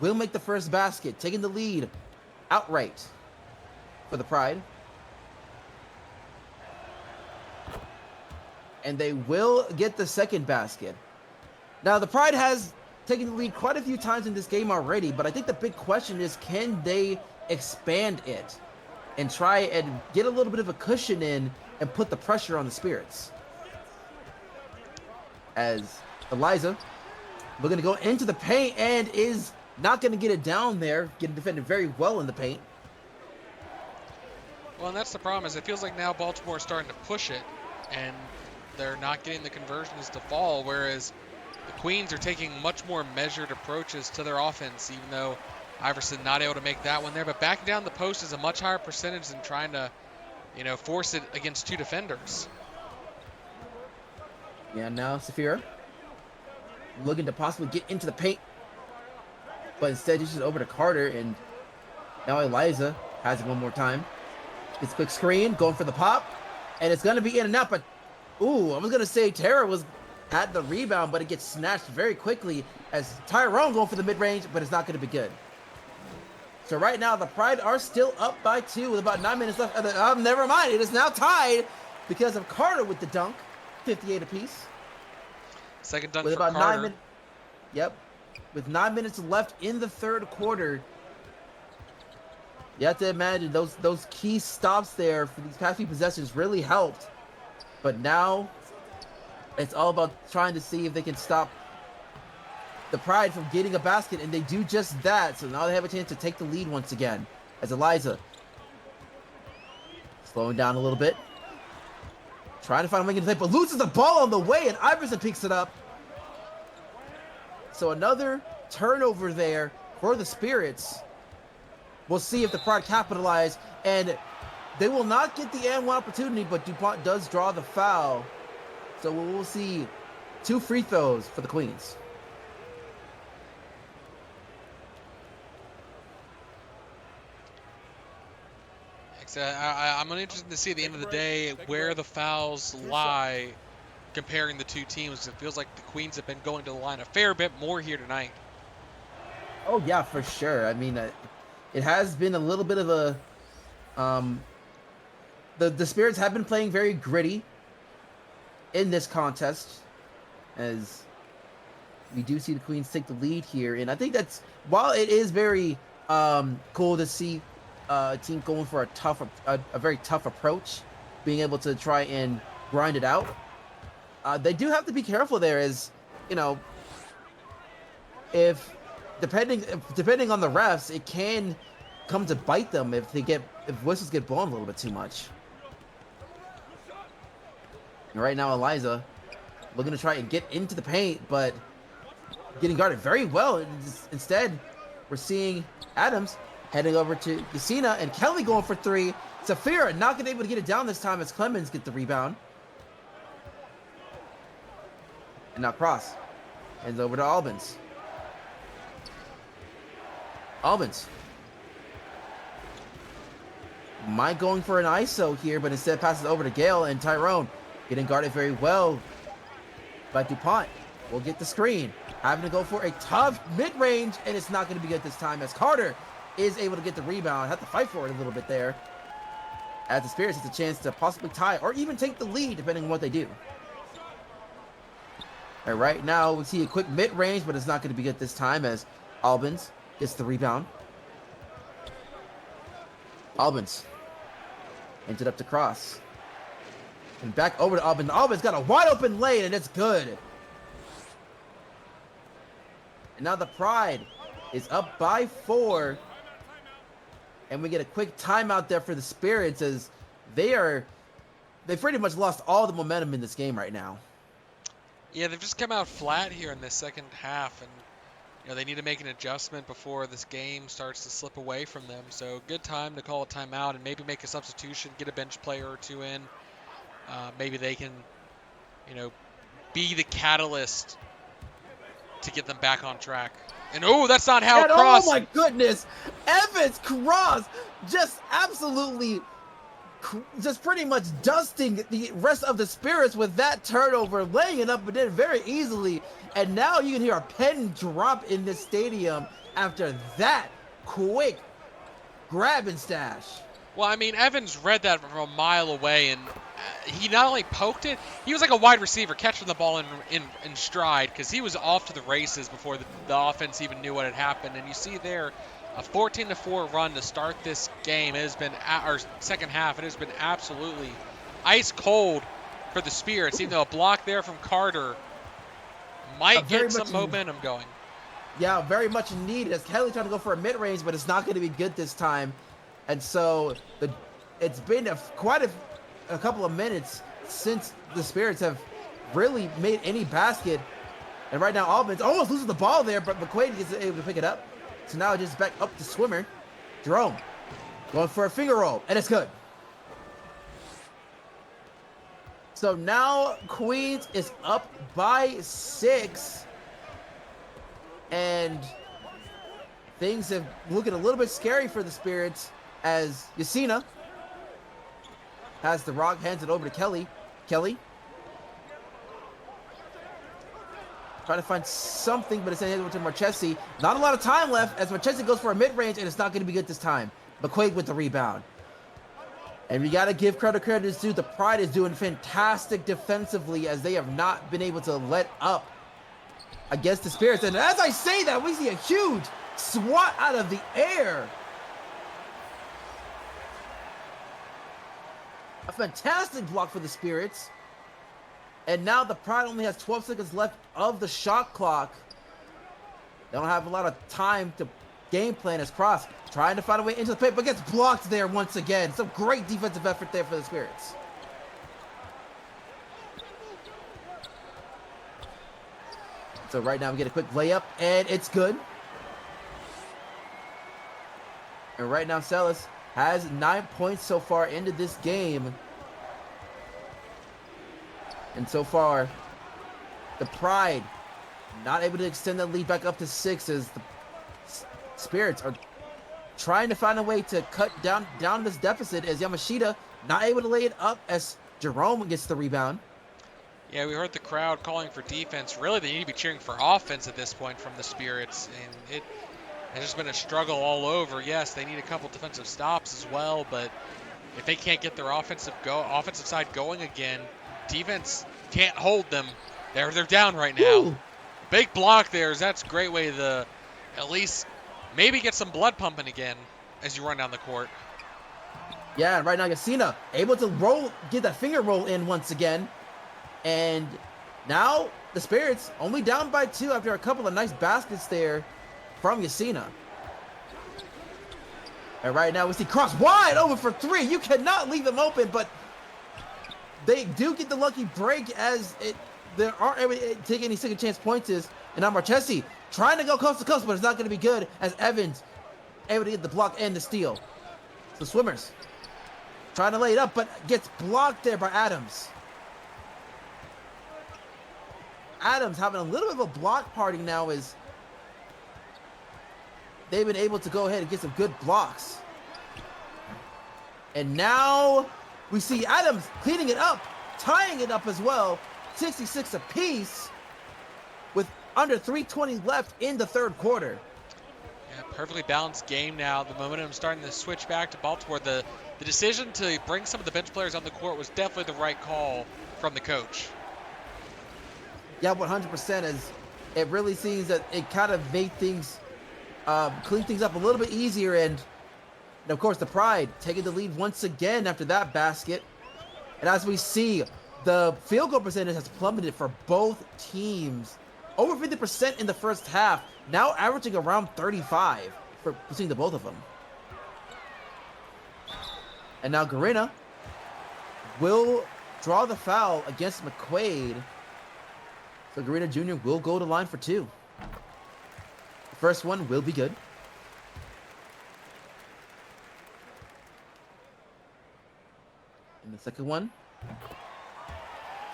will make the first basket, taking the lead outright for the Pride. And they will get the second basket. Now, the Pride has taken the lead quite a few times in this game already, but I think the big question is, can they expand it and try and get a little bit of a cushion in and put the pressure on the Spirits? as Eliza, we're going to go into the paint and is not going to get it down there, getting defended very well in the paint. Well, and that's the problem, is it feels like now Baltimore is starting to push it, and they're not getting the conversions to fall, whereas the Queens are taking much more measured approaches to their offense, even though Iverson not able to make that one there. But backing down the post is a much higher percentage than trying to, force it against two defenders. Yeah, now Safira looking to possibly get into the paint, but instead dishes over to Carter, and now Eliza has it one more time. Gets a quick screen, going for the pop, and it's going to be in and out, but ooh, I was going to say Tara was at the rebound, but it gets snatched very quickly as Tyrone going for the mid-range, but it's not going to be good. So right now, the Pride are still up by 2 with about 9 minutes left. Never mind, it is now tied because of Carter with the dunk, 58 apiece. Second dunk With for about Carter. 9 minutes. Yep. With 9 minutes left in the third quarter. You have to imagine those key stops there for these past few possessions really helped. But now it's all about trying to see if they can stop the Pride from getting a basket, and they do just that. So now they have a chance to take the lead once again. As Eliza slowing down a little bit, trying to find a way to play, but loses the ball on the way, and Iverson picks it up. So another turnover there for the Spirits. We'll see if the Pride capitalize, and they will not get the and one opportunity, but DuPont does draw the foul. So we'll see 2 free throws for the Queens. I'm interested to see at the end of the day where the fouls lie comparing the two teams. It feels like the Queens have been going to the line a fair bit more here tonight. Oh yeah, for sure. I mean, it has been a little bit of a the Spirits have been playing very gritty in this contest, as we do see the Queens take the lead here. And I think that's, while it is very cool to see a team going for a very tough approach, being able to try and grind it out, they do have to be careful there, as if depending on the refs, it can come to bite them if whistles get blown a little bit too much. And right now, Eliza looking to try and get into the paint, but getting guarded very well. Instead, we're seeing Adams heading over to Yacina, and Kelly going for 3. Safira not going to be able to get it down this time as Clemens get the rebound. And now Cross hands over to Albans. Albans might going for an ISO here, but instead passes over to Gale, and Tyrone getting guarded very well by DuPont. Will get the screen, having to go for a tough mid-range, and it's not going to be good this time as Carter is able to get the rebound. Have to fight for it a little bit there, as the Spirits has a chance to possibly tie or even take the lead depending on what they do. And right now we see a quick mid-range, but it's not going to be good this time as Albans gets the rebound. Albans ended up to Cross. And back over to Albans. Albans got a wide open lane, and it's good. And now the Pride is up by 4. And we get a quick timeout there for the Spirits, as they pretty much lost all the momentum in this game right now. Yeah, they've just come out flat here in this second half, and they need to make an adjustment before this game starts to slip away from them. So good time to call a timeout and maybe make a substitution, get a bench player or 2 in. Maybe they can, be the catalyst to get them back on track. And that's not how Cross. Oh my goodness, Evans Cross just absolutely, just pretty much dusting the rest of the Spirits with that turnover, laying it up and did it very easily. And now you can hear a pin drop in this stadium after that quick grab and stash. Well, I mean, Evans read that from a mile away, and he not only poked it, he was like a wide receiver catching the ball in stride, because he was off to the races before the offense even knew what had happened. And you see there a 14-4 run to start this game. It has been, our second half, it has been absolutely ice cold for the Spirits, even though a block there from Carter might very get some much momentum going. Yeah, very much needed as Kelly trying to go for a mid-range, but it's not going to be good this time. And so it's been quite a couple of minutes since the Spirits have really made any basket. And right now, Albans almost loses the ball there, but McQuaid is able to pick it up. So now just back up to Swimmer. Jerome going for a finger roll, and it's good. So now Queens is up by 6. And things have looking a little bit scary for the Spirits as Yasina has the rock, hands it over to Kelly. Kelly trying to find something, but it's handed over to Marchesi. Not a lot of time left as Marchesi goes for a mid-range, and it's not going to be good this time. McQuaid with the rebound. And we got to give credit is due. The Pride is doing fantastic defensively as they have not been able to let up against the Spirits. And as I say that, we see a huge swat out of the air. A fantastic block for the Spirits. And now the Pride only has 12 seconds left of the shot clock. They don't have a lot of time to game plan as Cross trying to find a way into the paint, but gets blocked there once again. Some great defensive effort there for the Spirits. So right now we get a quick layup, and it's good. And right now Celis has 9 points so far into this game. And so far, the Pride not able to extend that lead back up to 6 as the Spirits are trying to find a way to cut down this deficit as Yamashita not able to lay it up as Jerome gets the rebound. Yeah, we heard the crowd calling for defense. Really, they need to be cheering for offense at this point from the Spirits, and it has just been a struggle all over. Yes, they need a couple defensive stops as well, but if they can't get their offensive side going again, defense can't hold them. They're down right now. Ooh. Big block there. That's a great way to at least maybe get some blood pumping again as you run down the court. Yeah, right now Yasina able to get that finger roll in once again. And now the Spirits only down by 2 after a couple of nice baskets there from Yasina. And right now we see Cross wide open for 3. You cannot leave them open, but they do get the lucky break as they aren't able to take any second chance points. And now Marchesi trying to go coast to coast, but it's not going to be good as Evans able to get the block and the steal. So Swimmers trying to lay it up, but gets blocked there by Adams. Adams having a little bit of a block party now as they've been able to go ahead and get some good blocks. And now we see Adams cleaning it up, tying it up as well. 66 apiece with under 3:20 left in the third quarter. Yeah, perfectly balanced game now. The momentum starting to switch back to Baltimore. The decision to bring some of the bench players on the court was definitely the right call from the coach. Yeah, 100%, as it really seems that it kind of made things, clean things up a little bit easier. And of course, the Pride taking the lead once again after that basket. And as we see, the field goal percentage has plummeted for both teams. Over 50% in the first half, now averaging around 35 between the both of them. And now Garina will draw the foul against McQuaid. So Garina Jr. will go to line for 2. The first one will be good. And the second one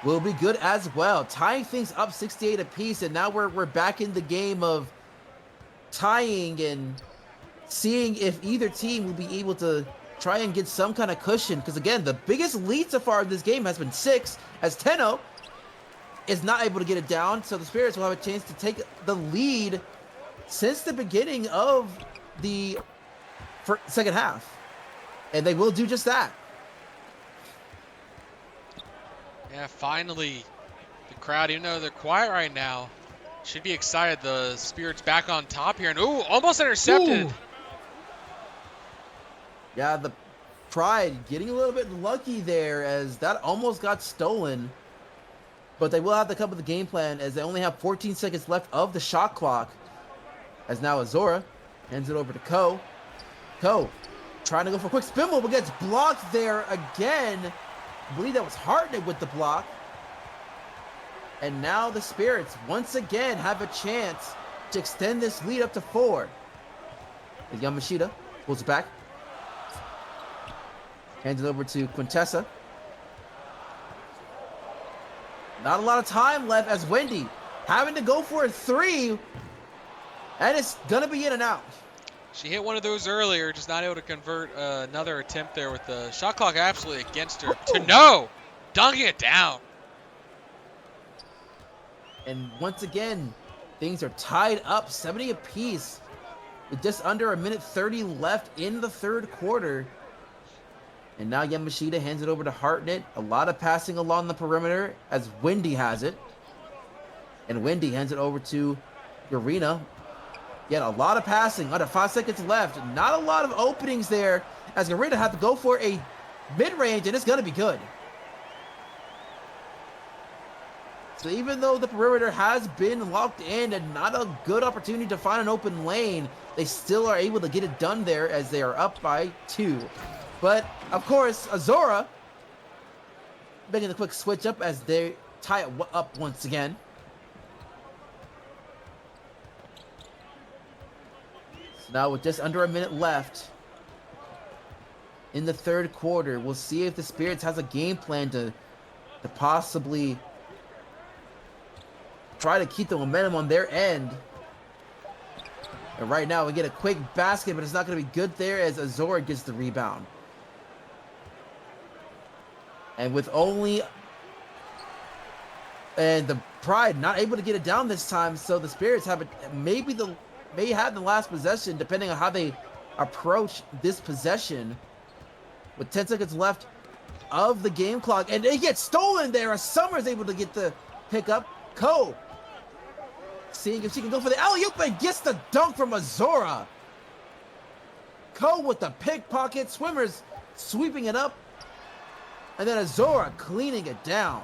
will be good as well. Tying things up 68 apiece, and now we're back in the game of tying and seeing if either team will be able to try and get some kind of cushion. Because again, the biggest lead so far in this game has been 6, as Tenno is not able to get it down, so the Spirits will have a chance to take the lead since the beginning of the second half. And they will do just that. Yeah, finally, the crowd, even though they're quiet right now, should be excited. The Spirits back on top here, and ooh, almost intercepted. Ooh. Yeah, the Pride getting a little bit lucky there as that almost got stolen. But they will have to come with a game plan as they only have 14 seconds left of the shot clock. As now Azora hands it over to Ko. Ko trying to go for a quick spin move, but gets blocked there again. I believe that was Hartnett with the block. And now the Spirits once again have a chance to extend this lead up to 4. As Yamashita pulls it back. Hands it over to Quintessa. Not a lot of time left as Wendy having to go for a 3. And it's going to be in and out. She hit one of those earlier, just not able to convert another attempt there with the shot clock absolutely against her. To no! Dunking it down. And once again, things are tied up 70 apiece with just under 1:30 left in the third quarter. And now Yamashita hands it over to Hartnett. A lot of passing along the perimeter as Wendy has it. And Wendy hands it over to Garina. Yet a lot of passing, under 5 seconds left. Not a lot of openings there as Garina had to go for a mid-range, and it's going to be good. So even though the perimeter has been locked in and not a good opportunity to find an open lane, they still are able to get it done there as they are up by 2. But, of course, Azora making the quick switch up as they tie it up once again. So now with just under a minute left in the third quarter, we'll see if the Spirits has a game plan to possibly try to keep the momentum on their end. And right now we get a quick basket, but it's not going to be good there as Azora gets the rebound. And with only... And the Pride not able to get it down this time, so the Spirits have it, may have the last possession depending on how they approach this possession. With 10 seconds left of the game clock, and it gets stolen there as Summer's able to get the pickup. Ko seeing if she can go for the alley-oop and gets the dunk from Azora. Ko with the pickpocket, Swimmers sweeping it up, and then Azora cleaning it down.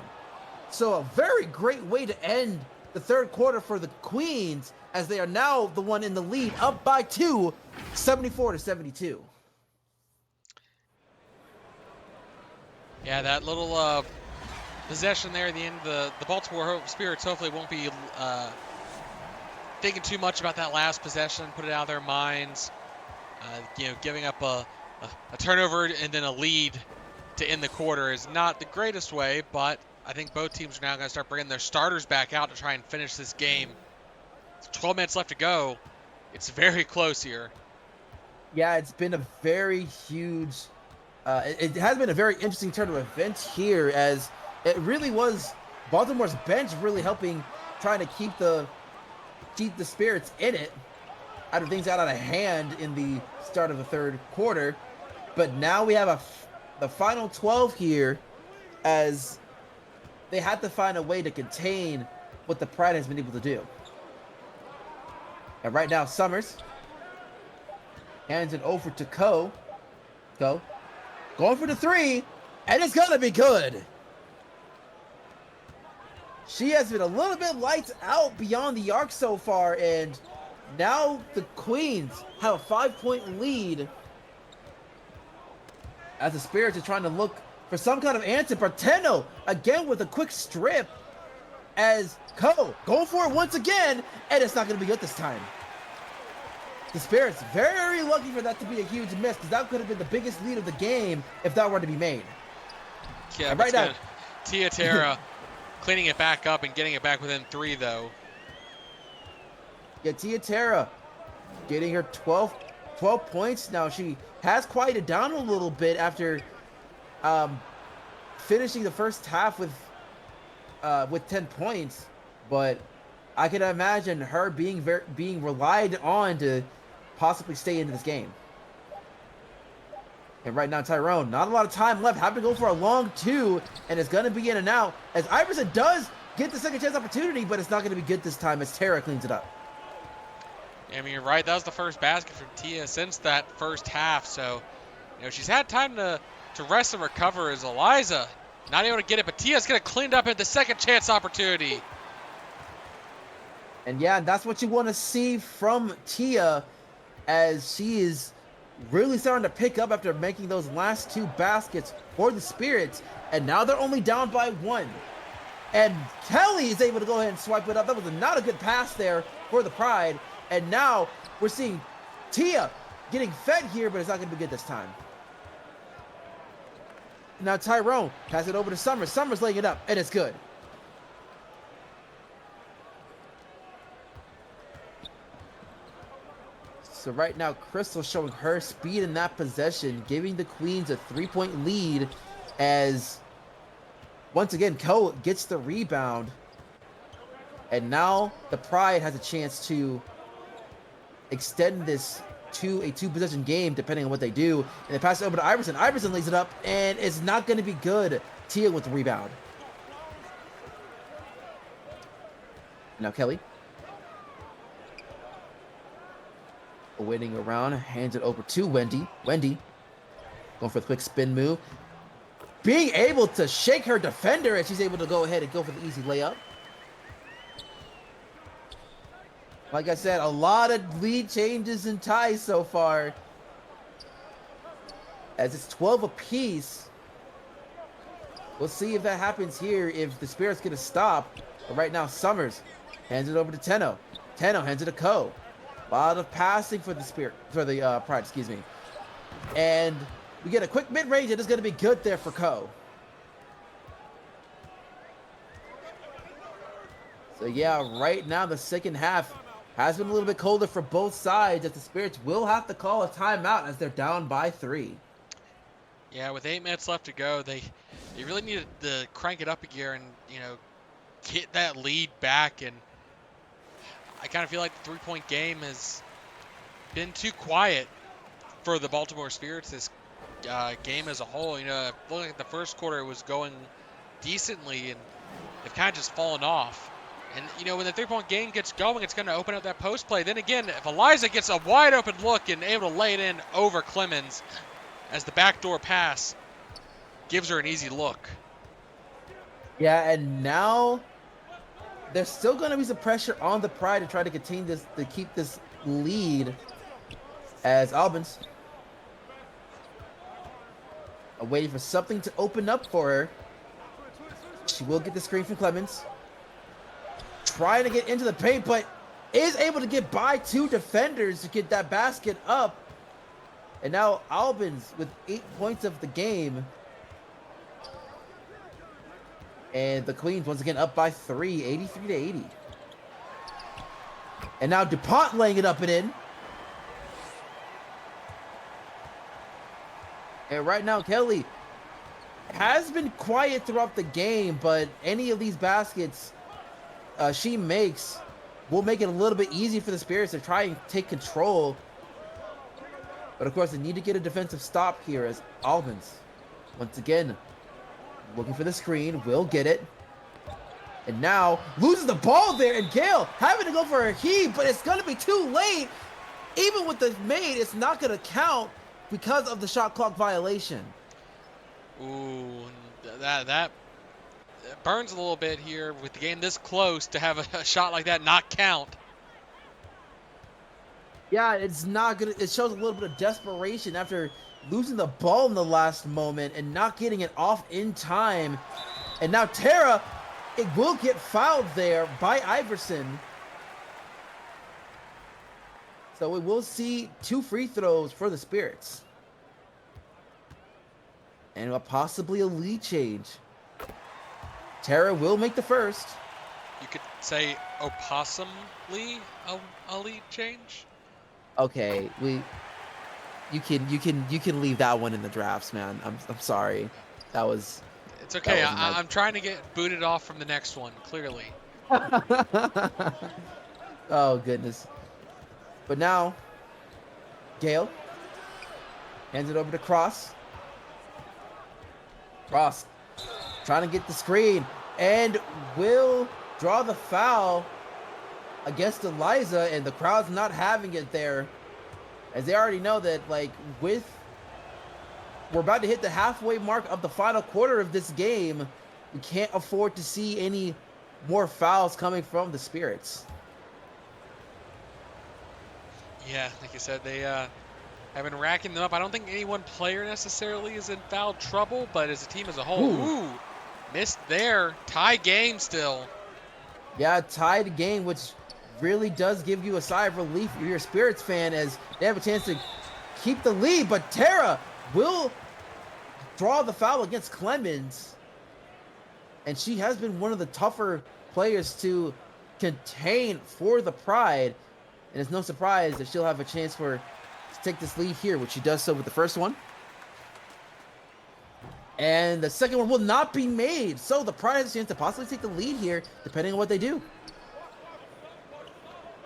So a very great way to end the third quarter for the Queens as they are now the one in the lead, up by 2, 74-72. Yeah, that little possession there at the end, the Baltimore Spirits hopefully won't be thinking too much about that last possession, put it out of their minds. Giving up a turnover and then a lead to end the quarter is not the greatest way, but I think both teams are now going to start bringing their starters back out to try and finish this game. 12 minutes left to go. It's very close here. Yeah, it's been a very huge... it has been a very interesting turn of events here, as it really was Baltimore's bench really helping, trying to keep the Spirits in it after things got out of hand in the start of the third quarter. But now we have the final 12 here, as they had to find a way to contain what the Pride has been able to do. And right now, Summers hands it over to Ko. Ko going for the 3, and it's gonna be good. She has been a little bit lights out beyond the arc so far, and now the Queens have a 5-point lead as the Spirits are trying to look for some kind of answer. Barteno again with a quick strip as Ko going for it once again, and it's not gonna be good this time. The Spirits very lucky for that to be a huge miss, because that could have been the biggest lead of the game if that were to be made. Yeah, and right now, Tia Terra cleaning it back up and getting it back within 3, though. Yeah, Tia Terra getting her 12 points now. She has quieted down a little bit after finishing the first half with 10 points, but I can imagine her being relied on to possibly stay into this game. And right now, Tyrone, not a lot of time left. Have to go for a long 2, and it's going to be in and out. As Iverson does get the second chance opportunity, but it's not going to be good this time as Terra cleans it up. I mean, you're right. That was the first basket from Tia since that first half. So, she's had time to rest and recover as Eliza Not able to get it, but Tia's going to clean it up at the second chance opportunity. And yeah, that's what you want to see from Tia, as she is really starting to pick up after making those last 2 baskets for the Spirits. And now they're only down by 1. And Kelly is able to go ahead and swipe it up. That was not a good pass there for the Pride. And now we're seeing Tia getting fed here, but it's not going to be good this time. Now Tyrone pass it over to Summers. Summers laying it up, and it's good. So right now, Crystal showing her speed in that possession, giving the Queens a 3-point lead, as once again, Ko gets the rebound. And now the Pride has a chance to extend this to a 2-possession game, depending on what they do. And they pass it over to Iverson. Iverson lays it up, and it's not going to be good. Tia with the rebound. Now Kelly. Waiting around, hands it over to Wendy. Wendy going for the quick spin move. Being able to shake her defender, and she's able to go ahead and go for the easy layup. Like I said, a lot of lead changes and ties so far, as it's 12 apiece. We'll see if that happens here, if the Spirits get a stop. But right now, Summers hands it over to Tenno. Tenno hands it to Ko. A lot of passing for the Pride, excuse me. And we get a quick mid-range. It is going to be good there for Ko. So yeah, right now the second half has been a little bit colder for both sides, as the Spirits will have to call a timeout as they're down by 3. Yeah, with 8 minutes left to go, they really needed to crank it up a gear and, you know, get that lead back. And I kind of feel like the 3-point game has been too quiet for the Baltimore Spirits this game as a whole. You know, looking at the first quarter, it was going decently, and they've kind of just fallen off. And, you know, when the 3-point game gets going, it's going to open up that post play. Then again, if Eliza gets a wide open look and able to lay it in over Clemens, as the backdoor pass gives her an easy look. Yeah, and now there's still going to be some pressure on the Pride to try to contain this, to keep this lead, as Albans are waiting for something to open up for her. She will get the screen from Clemens. Trying to get into the paint, but is able to get by 2 defenders to get that basket up. And now Albans with 8 points of the game. And the Queens once again up by 3, 83 to 80. And now DuPont laying it up and in. And right now Kelly has been quiet throughout the game, but any of these baskets she makes will make it a little bit easier for the Spirits to try and take control. But of course, they need to get a defensive stop here, as Albans, once again, looking for the screen, will get it. And now loses the ball there, and Gale having to go for a heave, but it's going to be too late. Even with the made, it's not going to count because of the shot clock violation. Ooh, that burns a little bit here with the game this close to have a shot like that not count. Yeah, it's not gonna. It shows a little bit of desperation after losing the ball in the last moment and not getting it off in time. And now Tara, it will get fouled there by Iverson. So we will see 2 free throws for the Spirits. And possibly a lead change. Tara will make the first. You could say opossumly a lead change. Okay, you can leave that one in the drafts, man. I'm sorry. That was. It's okay. I'm trying to get booted off from the next one. Clearly. Oh goodness. But now, Gale hands it over to Cross. Cross trying to get the screen and will draw the foul against Eliza, and the crowd's not having it there, as they already know that, like, with we're about to hit the halfway mark of the final quarter of this game. We can't afford to see any more fouls coming from the Spirits. Yeah, like you said, they have been racking them up. I don't think any one player necessarily is in foul trouble, but as a team as a whole, ooh, missed there. Tie game still. Yeah, tied game, which really does give you a sigh of relief if you're a Spirits fan, as they have a chance to keep the lead, but Tara will draw the foul against Clemens, and she has been one of the tougher players to contain for the Pride, and it's no surprise that she'll have a chance to take this lead here, which she does so with the first one. And the second one will not be made, so the Pride has a chance to possibly take the lead here, depending on what they do.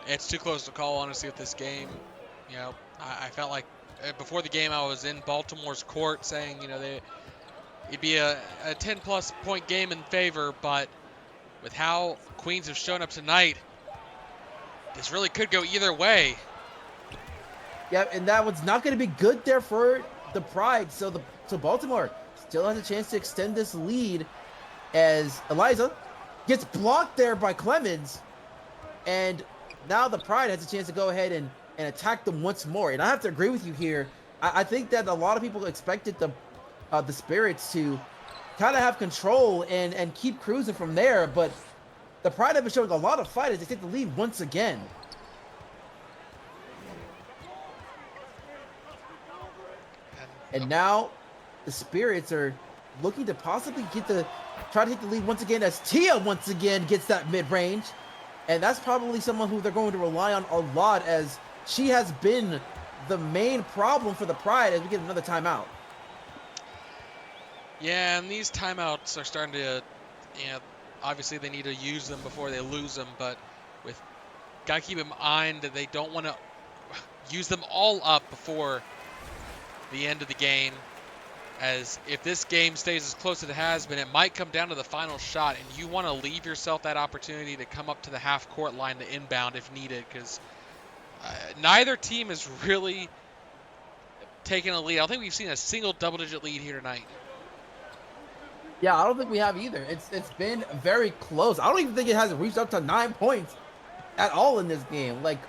It's too close to call, honestly, with this game. You know, I felt like before the game I was in Baltimore's court saying, you know, it'd be a 10-plus point game in favor, but with how Queens have shown up tonight, this really could go either way. Yeah, and that one's not going to be good there for the Pride, so Baltimore still has a chance to extend this lead as Eliza gets blocked there by Clemens, and now the Pride has a chance to go ahead and attack them once more. And I have to agree with you here. I think that a lot of people expected the Spirits to kind of have control and keep cruising from there, but the Pride have been showing a lot of fight as they take the lead once again. And now the Spirits are looking to possibly try to hit the lead once again, as Tia once again gets that mid-range. And that's probably someone who they're going to rely on a lot, as she has been the main problem for the Pride as we get another timeout. Yeah, and these timeouts are starting to, you know, obviously they need to use them before they lose them, but gotta keep in mind that they don't want to use them all up before the end of the game, as if this game stays as close as it has been, it might come down to the final shot, and you want to leave yourself that opportunity to come up to the half-court line to inbound if needed, because neither team has really taken a lead. I don't think we've seen a single double-digit lead here tonight. Yeah, I don't think we have either. It's been very close. I don't even think it has reached up to 9 points at all in this game. Like,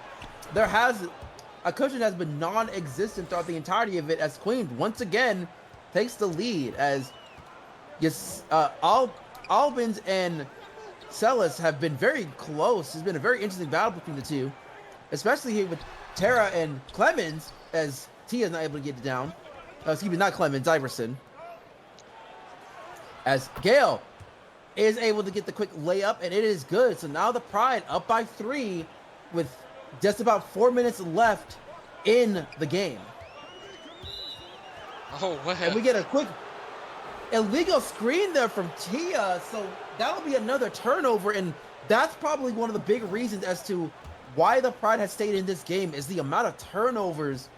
a cushion has been non-existent throughout the entirety of it, as Queens once again takes the lead, as Albans and Celis have been very close. It's been a very interesting battle between the two, especially here with Tara and Clemens, as Tia is not able to get it down. Excuse me, not Clemens, Iverson. As Gale is able to get the quick layup, and it is good. So now the Pride up by 3 with just about 4 minutes left in the game. Oh, wow. And we get a quick illegal screen there from Tia, so that'll be another turnover, and that's probably one of the big reasons as to why the Pride has stayed in this game, is the amount of turnovers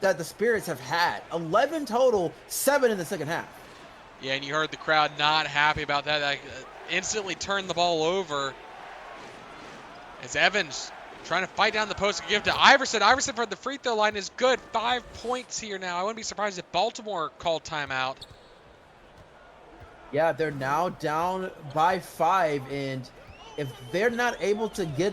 that the Spirits have had. 11 total, 7 in the second half. Yeah, and you heard the crowd not happy about that. Like, instantly turned the ball over. As Evans trying to fight down the post and give to Iverson. Iverson from the free throw line is good. 5 points here now. I wouldn't be surprised if Baltimore called timeout. Yeah, they're now down by 5, and if they're not able to get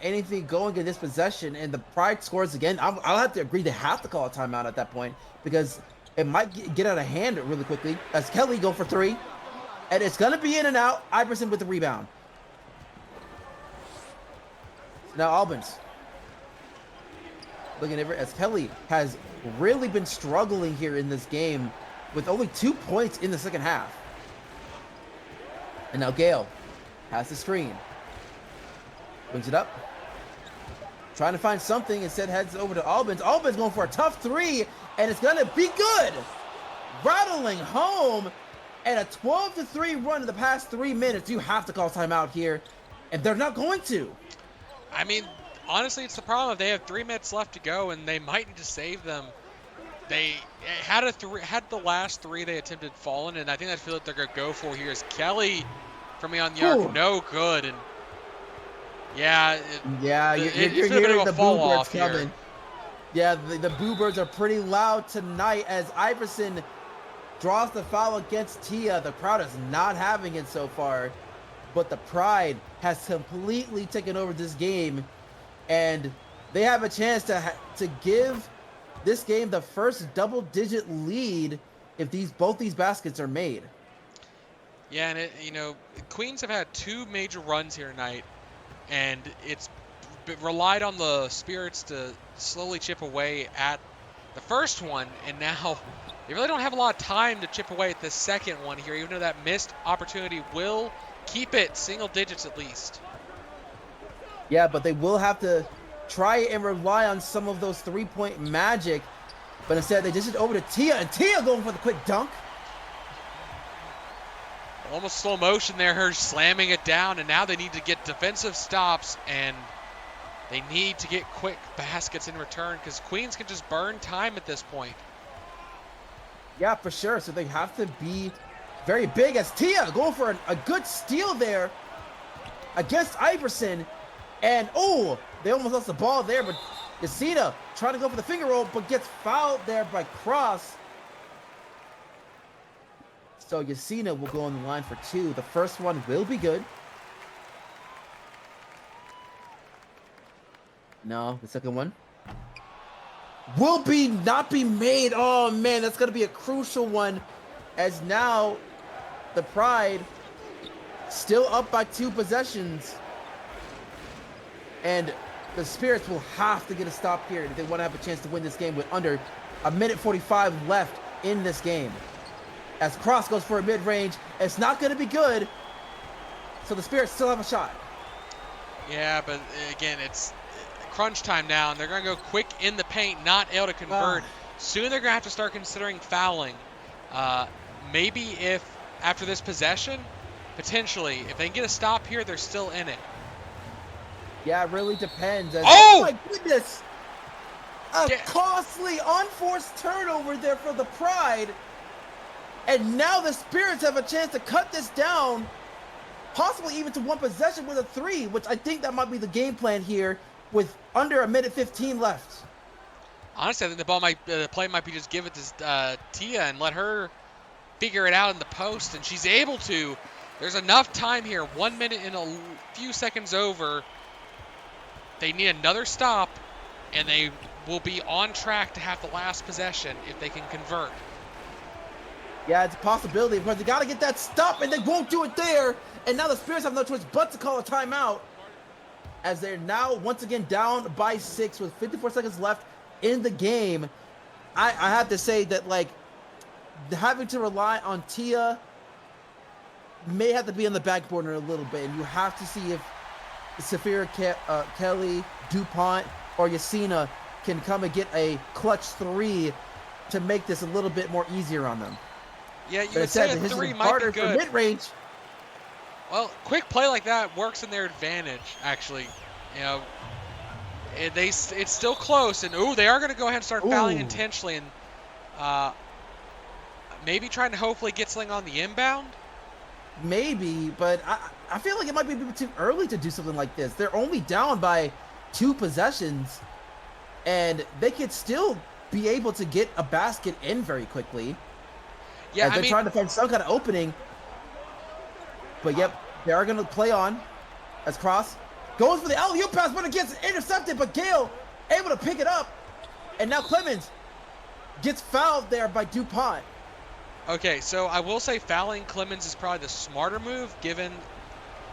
anything going in this possession and the Pride scores again, I'll have to agree they have to call a timeout at that point, because it might get out of hand really quickly, as Kelly go for 3, and it's going to be in and out. Iverson with the rebound. Now Albans looking over, as Kelly has really been struggling here in this game with only 2 points in the second half. And now Gale has the screen, brings it up, trying to find something, instead heads over to Albans. Albans going for a tough 3, and it's gonna be good. Rattling home, and a 12-3 run in the past 3 minutes. You have to call timeout here, and they're not going to. I mean, honestly, it's the problem. If they have 3 minutes left to go, and they might need to save them. They had the last 3 they attempted fallen, and I think that's what they're gonna go for here. Is Kelly from beyond the arc, no good, and yeah, you're it's a bit hearing of the a fall boom off here. coming. Yeah, the Boo Birds are pretty loud tonight as Iverson draws the foul against Tia. The crowd is not having it so far, but the Pride has completely taken over this game, and they have a chance to give this game the first double-digit lead if both these baskets are made. Yeah, and Queens have had 2 major runs here tonight, and it's relied on the Spirits to slowly chip away at the first one, and now they really don't have a lot of time to chip away at the second one here, even though that missed opportunity will keep it single digits at least. Yeah, but they will have to try and rely on some of those three-point magic, but instead they dish it over to Tia, and Tia going for the quick dunk. Almost slow motion there, her slamming it down, and now they need to get defensive stops, and they need to get quick baskets in return because Queens can just burn time at this point. Yeah, for sure. So they have to be very big as Tia going for a good steal there against Iverson. And, oh, they almost lost the ball there, but Yesina trying to go for the finger roll, but gets fouled there by Cross. So Yesina will go on the line for 2. The first one will be good. No, the second one will not be made. Oh man, that's gonna be a crucial one, as now the Pride still up by 2 possessions, and the Spirits will have to get a stop here if they want to have a chance to win this game with under 1:45 left in this game. As Cross goes for a mid-range, it's not going to be good, so the Spirits still have a shot. Yeah, but again, it's crunch time now, and they're going to go quick in the paint, not able to convert. Soon they're going to have to start considering fouling. Maybe if, after this possession, potentially, if they can get a stop here, they're still in it. Yeah, it really depends. Oh my goodness! Costly, unforced turnover there for the Pride. And now the Spirits have a chance to cut this down, possibly even to 1 possession with a 3, which I think that might be the game plan here with under 1:15 left. Honestly, I think the play might be just give it to Tia and let her figure it out in the post, and she's able to. There's enough time here, 1 minute and a few seconds over. They need another stop, and they will be on track to have the last possession if they can convert. Yeah, it's a possibility because they got to get that stop, and they won't do it there. And now the Spirits have no choice but to call a timeout, as they're now once again down by 6 with 54 seconds left in the game. I have to say that, like, having to rely on Tia may have to be on the back burner a little bit, and you have to see if Saphira Kelly, DuPont, or Yesina can come and get a clutch 3 to make this a little bit more easier on them. Yeah, you would say a 3 might be good. Mid-range. Well, quick play like that works in their advantage, actually. You know, it's still close, and they are going to go ahead and start fouling intentionally, and maybe trying to hopefully get something on the inbound. Maybe, but I feel like it might be too early to do something like this. They're only down by 2 possessions, and they could still be able to get a basket in very quickly. Yeah, they're trying to find some kind of opening. But yep, they are going to play on as Cross goes for the alley-oop pass, but it gets intercepted. But Gale able to pick it up, and now Clemens gets fouled there by DuPont. Okay, so I will say fouling Clemens is probably the smarter move, given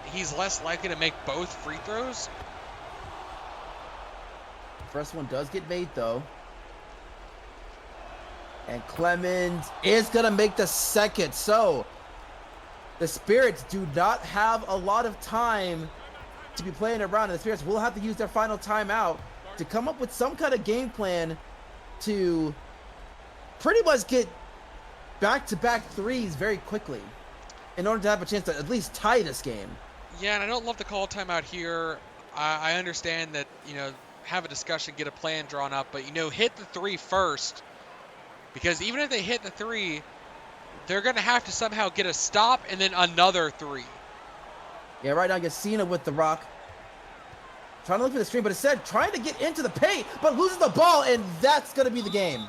he's less likely to make both free throws. First one does get made, though. And Clemens is going to make the second. So the Spirits do not have a lot of time to be playing around. And the Spirits will have to use their final timeout to come up with some kind of game plan to pretty much get back-to-back threes very quickly in order to have a chance to at least tie this game. Yeah, and I don't love the call timeout here. I understand that, have a discussion, get a plan drawn up, but, hit the 3 first. Because even if they hit the 3, they're going to have to somehow get a stop and then another 3. Yeah, right now Yesina with the rock. trying to look for the screen, but instead trying to get into the paint, but loses the ball, and that's going to be the game.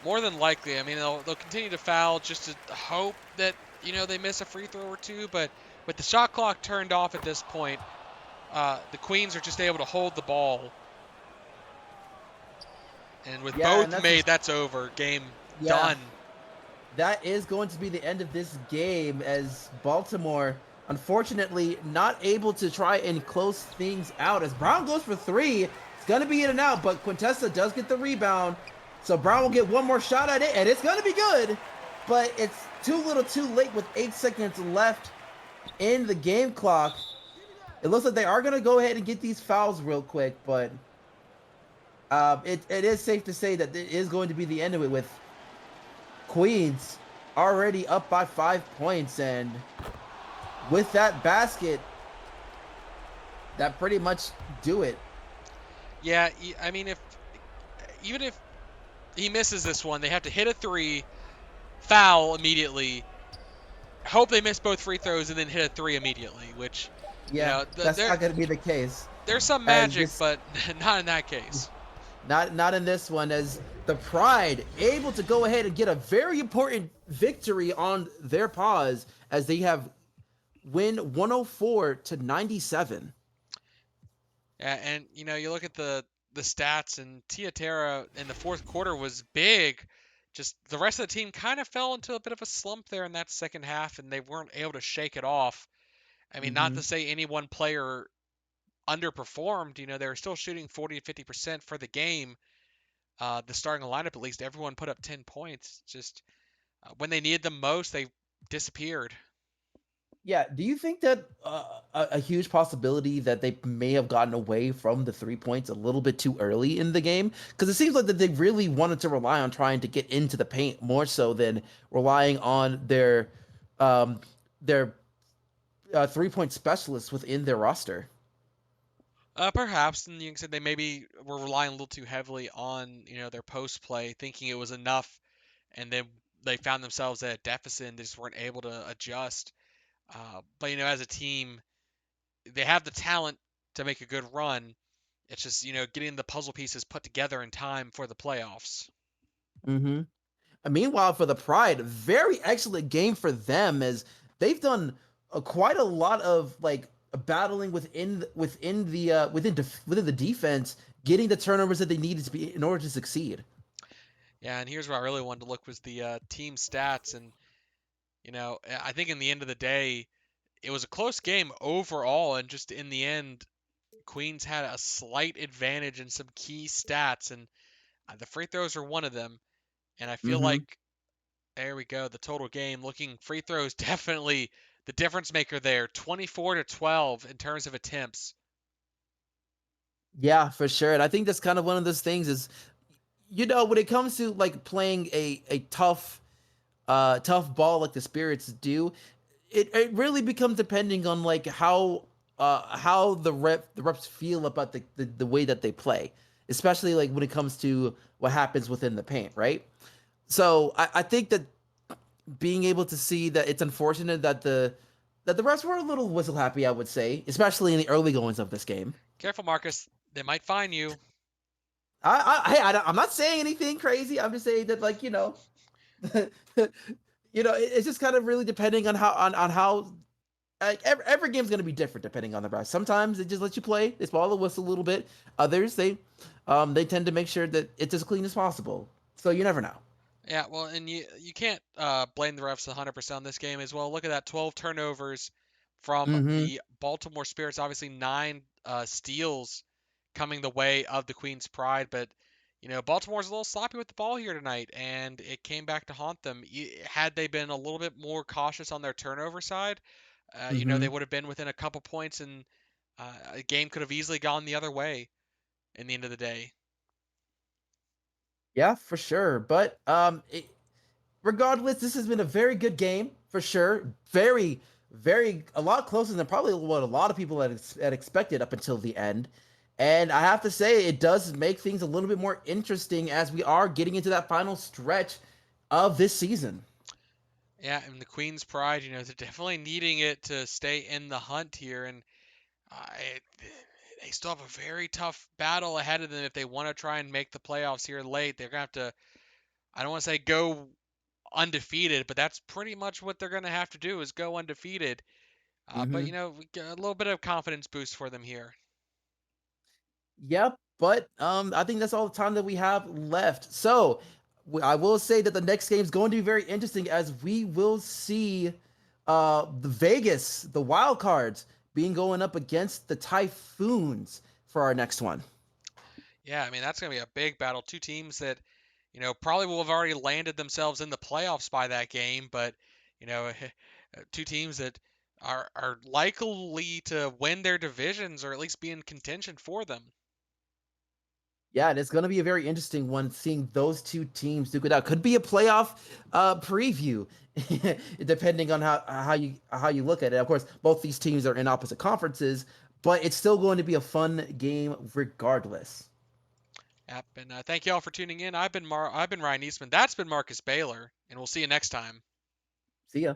More than likely. I mean, they'll continue to foul just to hope that, they miss a free throw or two. But with the shot clock turned off at this point, the Queens are just able to hold the ball. And with both made, that's over. Game done. That is going to be the end of this game, as Baltimore, unfortunately, not able to try and close things out. As Brown goes for three, it's going to be in and out, but Quintessa does get the rebound. So Brown will get one more shot at it, and it's going to be good. But it's too little too late with 8 seconds left in the game clock. It looks like they are going to go ahead and get these fouls real quick, but it is safe to say that it is going to be the end of it, with Queens already up by 5 points, and with that basket, that pretty much do it. Yeah, I mean, even if he misses this one, they have to hit a three, foul immediately, hope they miss both free throws, and then hit a three immediately, which, that's not going to be the case. There's some magic, but not in that case. Not in this one, as the Pride able to go ahead and get a very important victory on their pause, as they have win 104-97. Yeah, and you look at the stats, and Tiatera in the fourth quarter was big. Just the rest of the team kind of fell into a bit of a slump there in that second half, and they weren't able to shake it off. I mean, not to say any one player underperformed. They were still shooting 40 to 50% for the game. The starting lineup, at least, everyone put up 10 points. Just when they needed them most, they disappeared. Yeah, do you think that a huge possibility that they may have gotten away from the 3 points a little bit too early in the game? Because it seems like that they really wanted to rely on trying to get into the paint more so than relying on their 3-point specialists within their roster. Perhaps, and you can say they maybe were relying a little too heavily on their post play, thinking it was enough, and then they found themselves at a deficit and they just weren't able to adjust. But as a team, they have the talent to make a good run. It's just getting the puzzle pieces put together in time for the playoffs. Mm-hmm. Meanwhile, for the Pride, very excellent game for them, as they've done quite a lot of battling within the defense, getting the turnovers that they needed to be in order to succeed. Yeah, and here's where I really wanted to look, was the team stats, and I think in the end of the day, it was a close game overall, and just in the end, Queens had a slight advantage in some key stats, and the free throws are one of them. And I feel like, there we go, the total game, looking free throws, definitely the difference maker there. 24-12 in terms of attempts. Yeah, for sure. And I think that's kind of one of those things is, when it comes to playing a tough ball like the Spirits do, it really becomes depending on how the reps feel about the way that they play, especially when it comes to what happens within the paint, right? So I think that being able to see that, it's unfortunate that the refs were a little whistle happy, I would say, especially in the early goings of this game. Careful, Marcus. They might fine you. I'm not saying anything crazy. I'm just saying that, it's just kind of really depending on how every game's going to be different depending on the refs. Sometimes they just let you play, they swallow the whistle a little bit. Others, they tend to make sure that it's as clean as possible. So you never know. Yeah, well, and you can't blame the refs 100% on this game as well. Look at that, 12 turnovers from the Baltimore Spirits. Obviously, 9 steals coming the way of the Queen's Pride, but Baltimore's a little sloppy with the ball here tonight, and it came back to haunt them. Had they been a little bit more cautious on their turnover side, they would have been within a couple points, and a game could have easily gone the other way in the end of the day. Yeah, for sure. But regardless, this has been a very good game for sure. Very, very, a lot closer than probably what a lot of people had expected up until the end. And I have to say, it does make things a little bit more interesting as we are getting into that final stretch of this season. Yeah, and the Queen's Pride, they're definitely needing it to stay in the hunt here. And I, they still have a very tough battle ahead of them if they want to try and make the playoffs here late. They're going to have to, I don't want to say go undefeated, but that's pretty much what they're going to have to do is go undefeated. But, Hmm. we get a little bit of confidence boost for them here. Yep, but I think that's all the time that we have left. So I will say that the next game is going to be very interesting as we will see the Vegas, the wild cards, being going up against the Typhoons for our next one. Yeah, I mean, that's going to be a big battle. Two teams that, probably will have already landed themselves in the playoffs by that game, but, you know, two teams that are likely to win their divisions or at least be in contention for them. Yeah, and it's going to be a very interesting one seeing those two teams duke it out. Could be a playoff preview, depending on how you look at it. Of course, both these teams are in opposite conferences, but it's still going to be a fun game regardless. Yep, and thank you all for tuning in. I've been Ryan Eastman. That's been Marcus Baylor, and we'll see you next time. See ya.